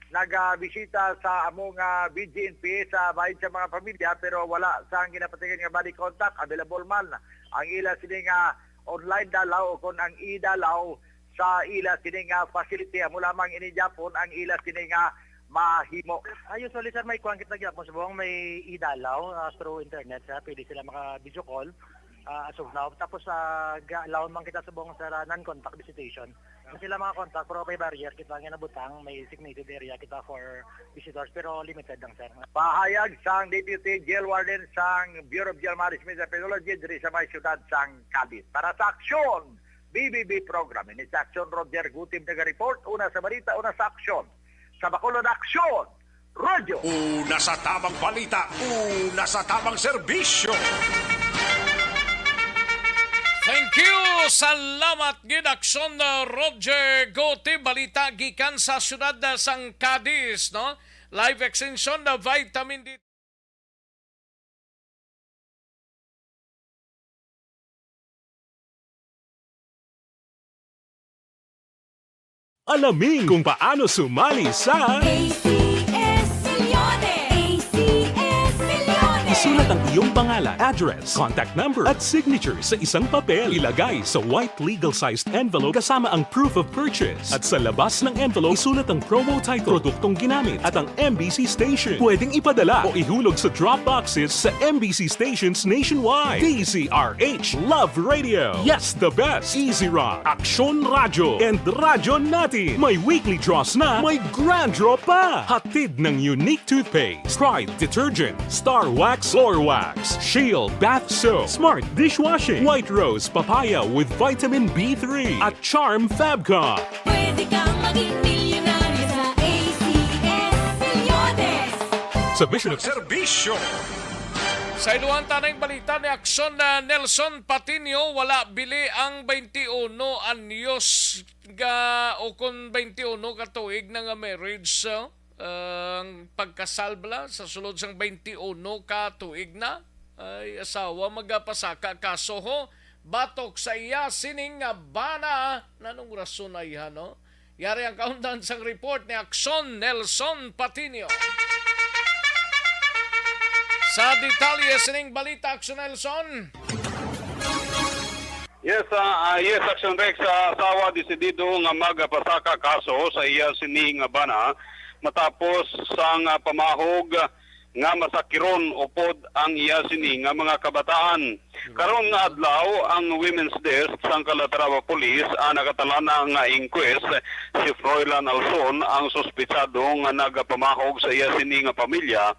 nagabisita sa among BGNP sa bahin sa mga pamilya pero wala sa ginapatigan nga body contact. Available man ang ila sini nga online dalaw o kung ang i-dalaw sa ila sini nga facility. Amo lamang ini Japon ang ila sini nga mahimo. Usually sir, may kuwang kita gyapon subong may idalaw through internet sir. Pwede sila maka-video call as of now. Tapos allow man kita subong sa non-contact visitation. Kasi sila mga contact pero may barrier kita nga nabutang, may designated area kita for visitors pero limited lang sir. Pahayag sang Deputy Jail Warden sang Bureau of Jail Management and Penology diri sa may siyudad sang Cadiz. Para sa Aksyon BBB program, ini sa Aksyon Roger Gutim nag-report, una sa balita, una sa Aksyon. Sa Bacolod Aksyon, Radyo. Una sa tamang balita, una sa tamang serbisyo. Thank you! Salamat gid Aksyon Roger Gote balita gikan sa syudad sang Cadiz, no? Live extension na vitamin D. Alamin kung paano sumali sa ACS Milyones! ACS Milyones! Isulat ang iyong pangalan, address, contact number at signature sa isang papel. Ilagay sa white legal-sized envelope kasama ang proof of purchase. At sa labas ng envelope, isulat ang promo title, produktong ginamit at ang MBC station. Pwedeng ipadala o ihulog sa drop boxes sa MBC stations nationwide. DZRH Love Radio. Yes, the best. Easy Rock, Aksyon Radyo, and Radyo Natin. May weekly draws na, may grand draw pa. Hatid ng unique toothpaste, Pride Detergent, Star Wax Floor Wax, Shield Bath Soap, Smart Dishwashing, White Rose Papaya with Vitamin B3, at Charm Fabcon. Pwede kang maging milyonaryo sa ACS Milyones! Submission of Serbisyo. Sa iluhan tanay balita ni Aksyon na Nelson Patino, wala bili ang 21 anyos o kung 21 katuig na nga marriage ang pagkasalbla sa sulod sang 21 katuig na ay asawa magapasaka kaso ho batok sa iya sining nga bana nanong rason ay no? Yari ang kaundan sang report ni Aksyon Nelson Patino. Sa detalye sining balita, Aksyon Nelson. Yes, Aksyon Rex, asawa desidido nga magpasaka kaso sa iya sining nga bana matapos sang pamahog nga masakiron upod ang iya sining nga mga kabataan. Karon nga adlaw ang Women's Desk sang Calatrava Police nakatalan nga inquest si Froilan Alson ang suspitsado nga nagapamahog sa iya sining nga pamilya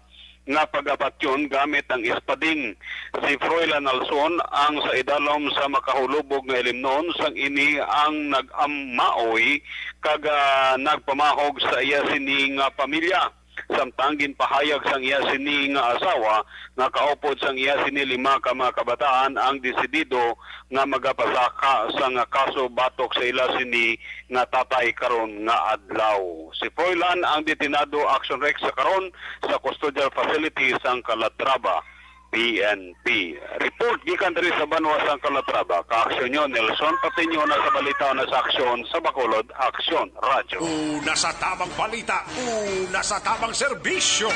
nga pag-abatyon gamit ang espading. Si Froilan Alson ang sa idalom sa makahulubog nga ilimnon sang ini ang nag-amaoy kaga nagpamahog sa iya sining pamilya. Samtang ginpahayag sang iya sini nga asawa nga kaupod sang iya sini 5 ka mga kabataan ang desidido nga magapasaka sa nga kaso batok sa ila sini nga tatay karon nga adlaw. Si Froilan ang detinado, Aksyon Rex sa karon sa custodial facility sang Calatrava PNP. Report gikan diri sa Banwa sang Calatrava. Ka-Aksyon nyo, Nelson Patino na sa balita na sa Aksyon sa Bacolod, Aksyon Radyo. Una sa tamang balita, una sa tamang serbisyo.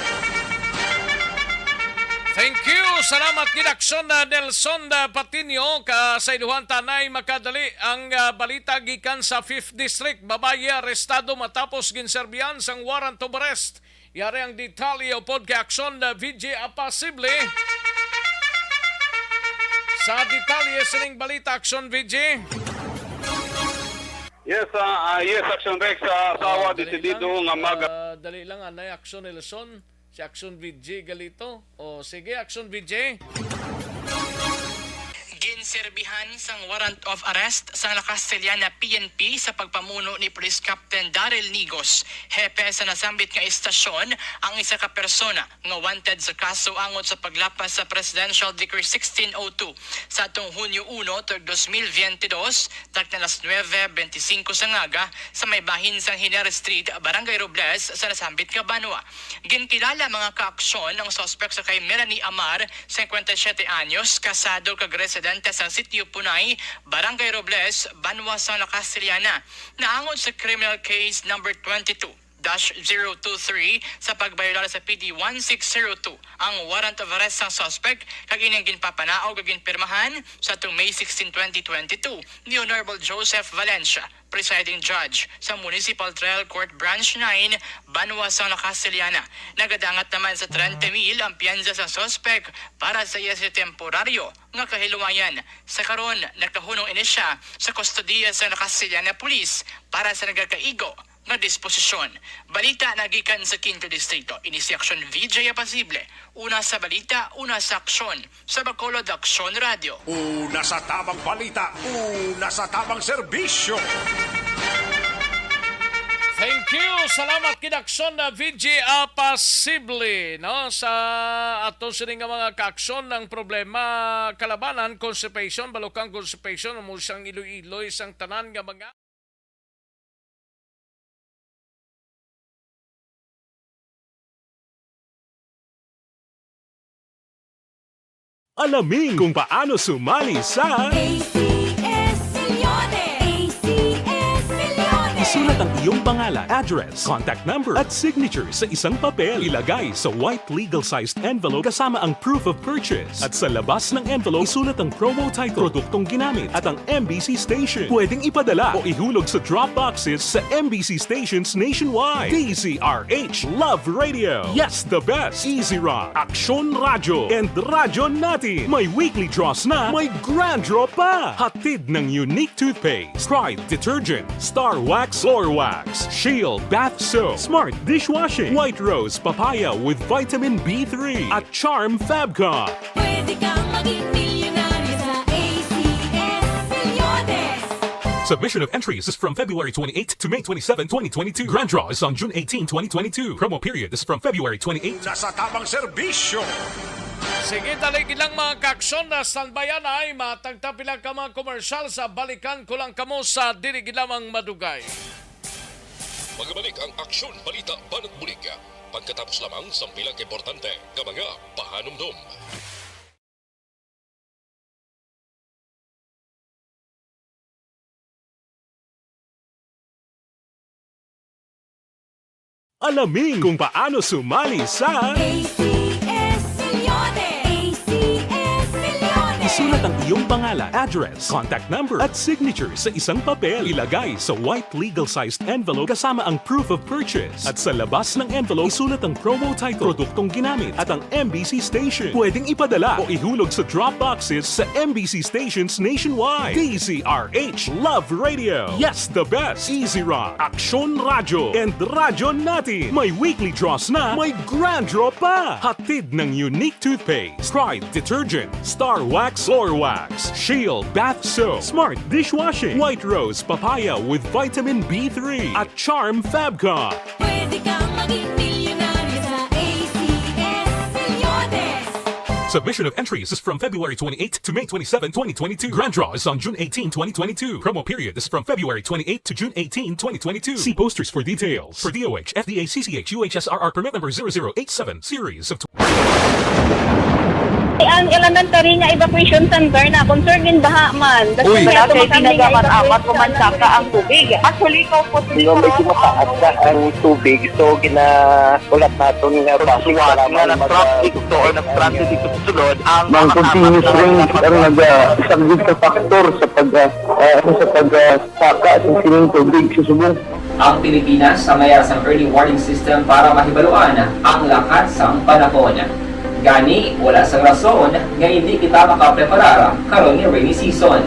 Thank you. Salamat gid Aksyon na Nelson Patino ka sa iluhan tanay makadali ang balita gikan sa 5th District. Babaye arestado matapos ginserbihan sang warrant of arrest. Yari ang detalye upod kay Aksyon na VJ Apasible. Sa detalye sining balita, Aksyon VJ. Yes, Aksyon Rex, asawa desidido nga dali lang anay Aksyon Nelson, si Aksyon VJ galito. O sige, Aksyon VJ. Ginserbihan sang warrant of arrest sa Castellana PNP sa pagpamuno ni Police Captain Daryl Nigos, hepe sa nasambit nga istasyon, ang isa ka persona nga wanted sa kaso angot sa paglapas sa Presidential Decree 1602 sa atong Hunyo 1, 2022, takna alas 9:25 sa ngaga sa may bahin sang Hiner Street, Barangay Robles sa nasambit nga Banwa. Ginkilala mga kaaksyon ang suspect sa kay Melanie Amar, 57 anyos, kasado kag residente sa Sitio Punay, Barangay Robles, Banwa sa Castellana. Naangon sa criminal case number 22-023 sa pagbayolala sa PD 1602 ang warrant of arrest sa suspect kag ining ginpapanaog ug ginpirmahan sa May 16, 2022 ni Honorable Joseph Valencia, presiding judge sa Municipal Trial Court Branch 9, Banwa sa Castellana. Nagadangat naman sa 30,000 ang piyansa sa suspect para sa iya temporaryo nga kahiluwayan. Sa karon nakahunong ini siya sa kustodiya sa Castellana Police para sa nagakaigo nga disposisyon. Balita nagikan sa 5th Distrito. Ini si Aksyon VJ Apasible. Una sa balita, una sa aksyon. Sa Bacolod Aksyon Radio. Una sa tamang balita, una sa tamang serbisyo. Thank you. Salamat kinaksyon na VJ Apasible, no? Sa ato sini nga mga kaaksyon ng problema kalabanan, constipation, balukang constipation, mo siyang iloy-iloy sang tanan nga mga Alamin kung paano sumali sa Isulat ang iyong pangalan, address, contact number at signature sa isang papel. Ilagay sa white legal-sized envelope kasama ang proof of purchase. At sa labas ng envelope, isulat ang promo title, produktong ginamit at ang MBC station. Pwedeng ipadala o ihulog sa drop boxes sa MBC stations nationwide. DZRH Love Radio. Yes, the best. Easy Rock, Aksyon Radio, and Radyo Natin. May weekly draws na, may grand draw pa. Hatid ng unique toothpaste, Pride Detergent, Star Wax Floor Wax, Shield Bath Soap, Smart Dishwashing, White Rose Papaya with Vitamin B3 at Charm Fabcon. Pwede kang maging milyonaryo sa ACS Milyones. Submission of entries is from February 28 to May 27, 2022. Grand draw is on June 18, 2022. Promo period is from February 28. Una sa tamang serbisyo. Sige, taligid lang mga kaaksyon na standbyan ay matagtapilang ka mga komersyal sa balikan ko lang kamo sa dirigid lamang madugay. Magbalik ang Aksyon, Balita, Banat, Bulig. Pagkatapos lamang sa pilang importante ng mga pahanumdum. Alamin kung paano sumali sa Isulat ang iyong pangalan, address, contact number at signature sa isang papel. Ilagay sa white legal-sized envelope kasama ang proof of purchase. At sa labas ng envelope, isulat ang promo title, produktong ginamit at ang MBC station. Pwedeng ipadala o ihulog sa drop boxes sa MBC stations nationwide. DZRH Love Radio. Yes, the best. Easy Rock, Aksyon Radio, and Radyo Natin. May weekly draws na, may grand draw pa. Hatid ng unique toothpaste, Pride Detergent, Star Wax Floor Wax, Shield Bath Soap, Smart Dishwashing, White Rose Papaya with Vitamin B3 at Charm Fabcon. Pwede kang maging milyonaryo sa ACS Milyones. Submission of entries is from February 28 to May 27, 2022. Grand draw is on June 18, 2022. Promo period is from February 28 to June 18, 2022. See posters for details. For DOH, FDA, CCH, UHSRR permit number 0087, series of Ang elementary nga evacuation center na concern in baha man. Uy, kasi pinagamat-amat kumansaka ang tubig. Actually, ikaw po medyo mataas na ang tubig. So, ginaulat natin nga pasiwala nga ng traffic to or nag-transit dito sa sulod. Ang continuous rain ang isang good factor sa pagsaka at sining tubig sa subong. Ang Pilipinas sa mayroon sa early warning system para mahibaluan ang lakas ng panahon. Gani, wala sang rason nga hindi kita makapreparar karon ni rainy season.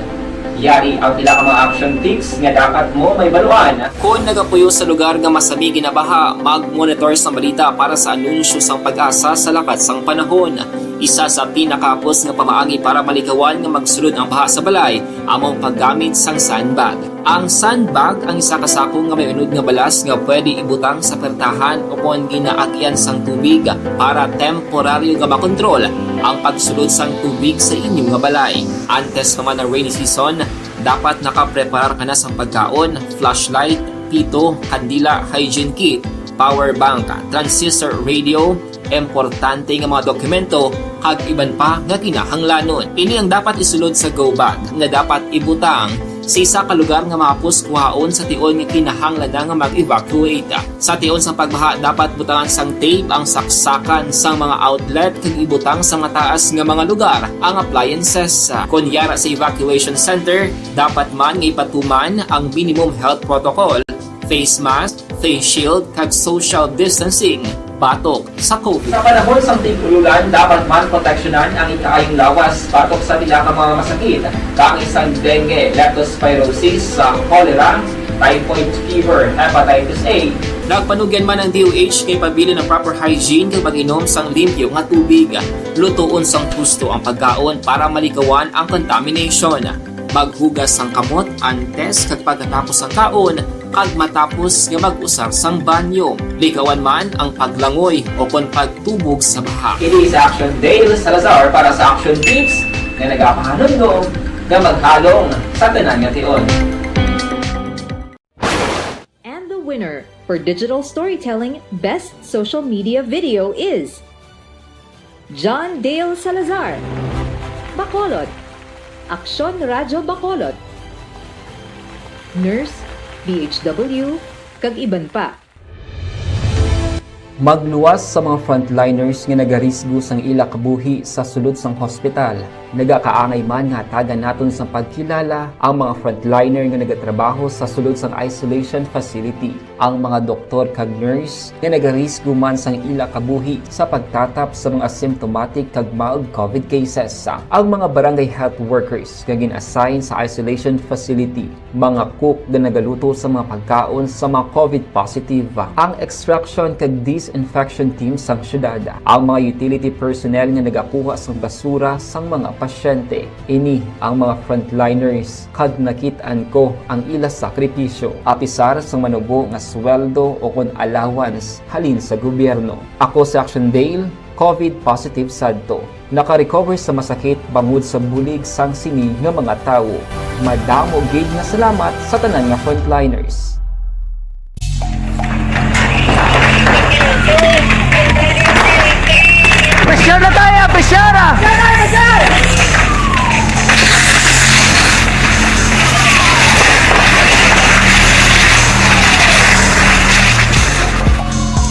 Yari ang pila ka mga action tips nga dapat mo may baluan. Kung nagapuyo sa lugar nga masabi ginabaha, mag-monitor sa balita para sa anunsyo sang pag-asa sa lakat sang panahon. Isa sa pinakapos nga pamaagi para malikawan nga magsulod ang baha sa balay among paggamit sang sandbag. Ang sandbag ang isa ka sako nga may unod nga balas nga pwede ibutang sa pertahan o kung ginaagyan sang tubig para temporaryo nga makontrol ang pagsulod sang tubig sa inyong nga balay. Antes naman ng rainy season, dapat nakapreparar ka na sang pagkaon, flashlight, pito, kandila, hygiene kit, power bank, transistor radio, importante nga mga dokumento kag iban pa nga kinahanglanon. Ini ang dapat isulod sa go bag nga dapat ibutang sa isa ka lugar nga mapus kuhaon sa tion nga kinahanglan nga mag-evacuate. Sa tion sa pagbaha dapat butangan sang tape ang saksakan sang mga outlet kag ibutang sa mataas nga mga lugar ang appliances. Kunyara sa evacuation center, dapat man nga ipatuman ang minimum health protocol, face mask, face shield kag social distancing batok sa COVID. Sa panahon sa tig-ululan, dapat man proteksyonan ang ikaayong lawas batok sa pila ka mga masakit, kang isang dengue, leptospirosis, cholera, typhoid fever, hepatitis A. Nagpanugyan man ang DOH kay pabili ng proper hygiene kag pag-inom sang limpyo nga tubig. Lutuon sang gusto ang pagkaon para malikawan ang contamination. Maghugas sang kamot antes kag pagkatapos ang kaon kag matapos nga mag-usar sang banyo. Likawan man ang paglangoy o kon pagtubog sa baha. Kini sa Aksyon Dale Salazar para sa Action Tips nga nagapahanundong nga maghalong sa tanan nga tion. And the winner for Digital Storytelling Best Social Media Video is John Dale Salazar, Bacolod, Aksyon Radyo Bacolod, Nurse, BHW, kag iban pa. Magluwas sa mga frontliners nga nagarisgo sang ila kabuhi sa sulod sang hospital. Nagakaangay man nga tagan naton sa pagkilala ang mga frontliner nga nagatrabaho sa sulod sang isolation facility. Ang mga doktor kag nurse nga nagarisgo man sang ila kabuhi sa pagtatap sa mga asymptomatic kag mild COVID cases. Ang mga barangay health workers nga gin-assign sa isolation facility, mga cook nga nagaluto sa mga pagkaon sa mga COVID positive. Ang extraction kag disinfection team sang syudad, ang mga utility personnel nga nagakuha sang basura sang mga pasyente. Ini ang mga frontliners kag nakit-an ko ang ila sakripisyo apisar sang manubo nga sweldo o kon allowance halin sa gobyerno. Ako sa Aksyon Dale, COVID positive sadto. Naka-recover sa masakit bangod sa bulig sang sini nga mga tawo. Madamo gid nga salamat sa tanan nga frontliners. Pressure na tayo! Pressure!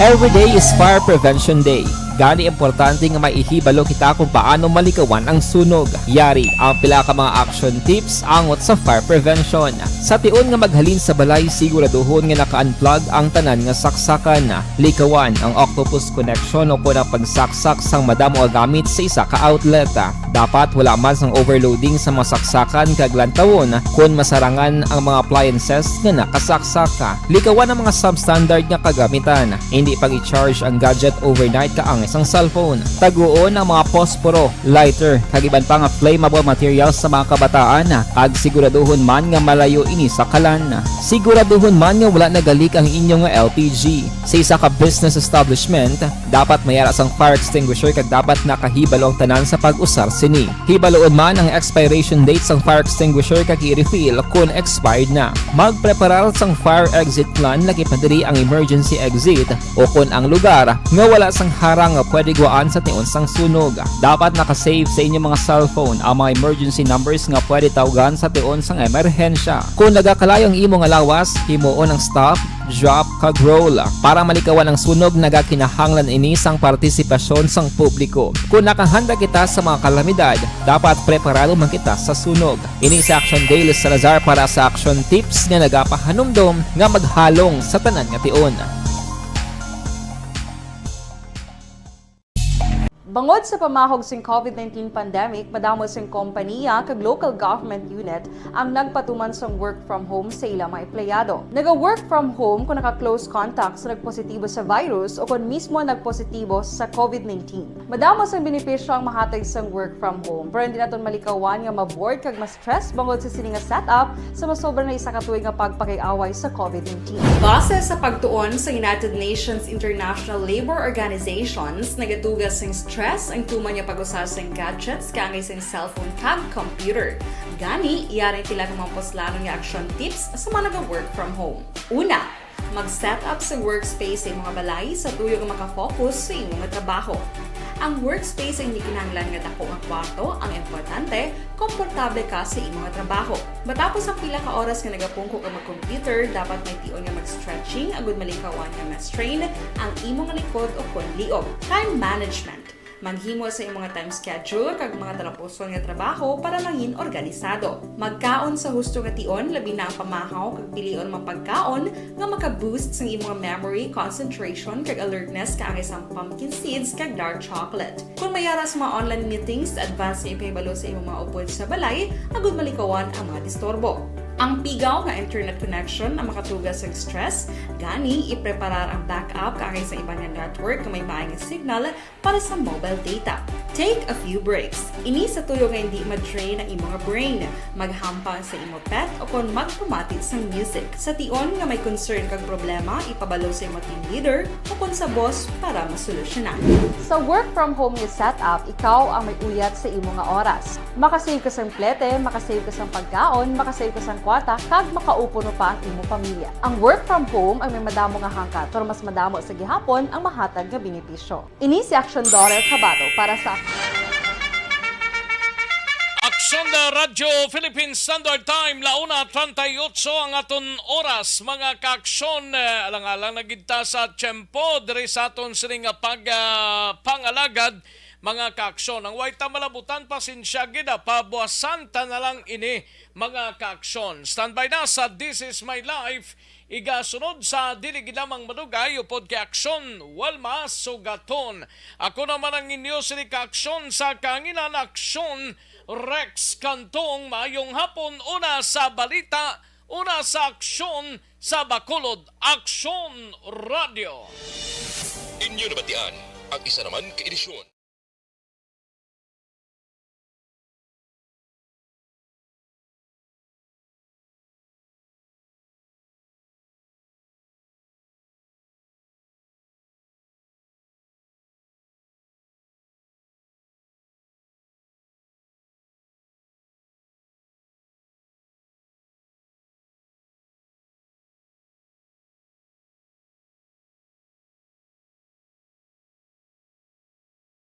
Every day is Fire Prevention Day. Gani importante nga maihibalo kita kung paano malikawan ang sunog. Yari ang pila ka mga action tips angot sa fire prevention. Sa tion nga maghalin sa balay, siguraduhon nga naka-unplug ang tanan nga saksakan. Likawan ang octopus connection o kung ang pagsaksak sang madamo gamit sa isa ka outlet. Dapat wala man sang overloading sa mga saksakan kag lantawon kung masarangan ang mga appliances nga nakasaksaka. Likawan ang mga substandard nga kagamitan. Hindi pag i-charge ang gadget overnight kaang isang cellphone. Taguon ang mga posporo, lighter, kag iban pa nga flammable materials sa mga kabataan. Ag siguraduhon man nga malayo ini sa kalan. Siguraduhon man nga wala nagalik ang inyong LPG. Sa isa ka business establishment, dapat mayara sang fire extinguisher kag dapat nakahibalo ang tanan sa pag-usar sini. Hibaloon man ang expiration date sang fire extinguisher kag i-refill kung expired na. Magpreparar sang fire exit plan lagi pa diri ang emergency exit o kung ang lugar nga wala sang harang nga pwede guaan sa tion sang sunog. Dapat nakasave sa inyong mga cellphone ang mga emergency numbers nga pwede tawagan sa tion sang emerhensya. Kung nagakalayo ang imong lawas, himuon ang stop, drop kag roll. Para malikawan ang sunog, nagakinahanglan ini sang partisipasyon sang publiko. Kung nakahanda kita sa mga kalamidad, dapat preparado man kita sa sunog. Ini sa Aksyon Dale Salazar para sa Action Tips nga nagapahanumdom nga maghalong sa tanan nga tion. Bangod sa pamahog sing COVID-19 pandemic, madamo sing kompanya kag local government unit ang nagpatuman sang work from home sa ilang mga empleyado. Naga-work from home kung naka-close contacts na nagpositibo sa virus o kung mismo nagpositibo sa COVID-19. Madamo sang benepisyo ang mahatag sang work from home, pero hindi naton malikawan nga ma-bored kag ma-stress bangod sa sini nga setup sa masobra na isa ka tuig nga pagpakiaway sa COVID-19. Base sa pagtuon sa United Nations International Labor Organizations, nagatugas sing stress ang tuman niya pag-usar sa gadgets kangay sa cellphone kag computer. Gani, iyaring tila kumamposlanong nga action tips sa mga nag-work from home. Una, mag-set up sa workspace sa mga balay sa tuyo nga makafocus sa imong trabaho. Ang workspace ay hindi kinahanglan nga dako nga kwarto, ang importante, komportable ka sa imong trabaho. Matapos ang pila ka oras nga nagapungko ka mag-computer, dapat may tion nga mag-stretching agud malikawan nga ma-strain ang imong likod o konliog. Time management. Maghimo sa imong time schedule kag mga tarapuson nga trabaho para maging organisado. Magkaon sa husto nga tion, labi na ang pamahaw kag pilion mapagkaon nga maka-boost sa imong memory, concentration kag alertness kaangay sa pumpkin seeds kag dark chocolate. Kung mayara sa mga online meetings, advance nga ipahibalo sa imong mga upod sa balay, agud malikawan ang mga disturbo. Ang pigaw nga internet connection ang makatugas sa stress, gani ipreparar ang backup kaangay sa ibang network na may maayong signal para sa mobile data. Take a few breaks. Ini sa tuyo nga hindi ma-drain ang imong brain, maghampang sa imong pet o kung magpumatit sa music. Sa tion nga may concern kag problema, ipabalo sa imong team leader o kung sa boss para masolusyonan. Sa work from home nga setup, ikaw ang may uyat sa imong nga oras. Makasave ka sa plete, makasave ka sa pagkaon, makasave ka sa kwata, kag makaupo no pa ang imong pamilya. Ang work from home ay may madamo nga hangkat, pero mas madamo sa gihapon ang mahatag nga benepisyo. Ini si Aksyon Kabato para sa Aksyon na Radyo Philippine Standard Time, 1:38 ang aton oras, mga kaaksyon. Alang-alang nagita sa tiyempo, diri sa aton sining pangalagad, mga kaaksyon. Ang waita malabutan, pasensya gida, pabuasan ta na lang ini, mga kaaksyon. Standby na sa This Is My Life, igasunod sa dili lamang madugay upod kay Aksyon Walma Sugaton. Ako naman ang inyo sini kaaksyon sa kanginan Aksyon Rex Cantong. Mayong hapon, una sa balita, una sa aksyon sa Bacolod, Aksyon Radio. Inyo nabatian ang isa naman ka edisyon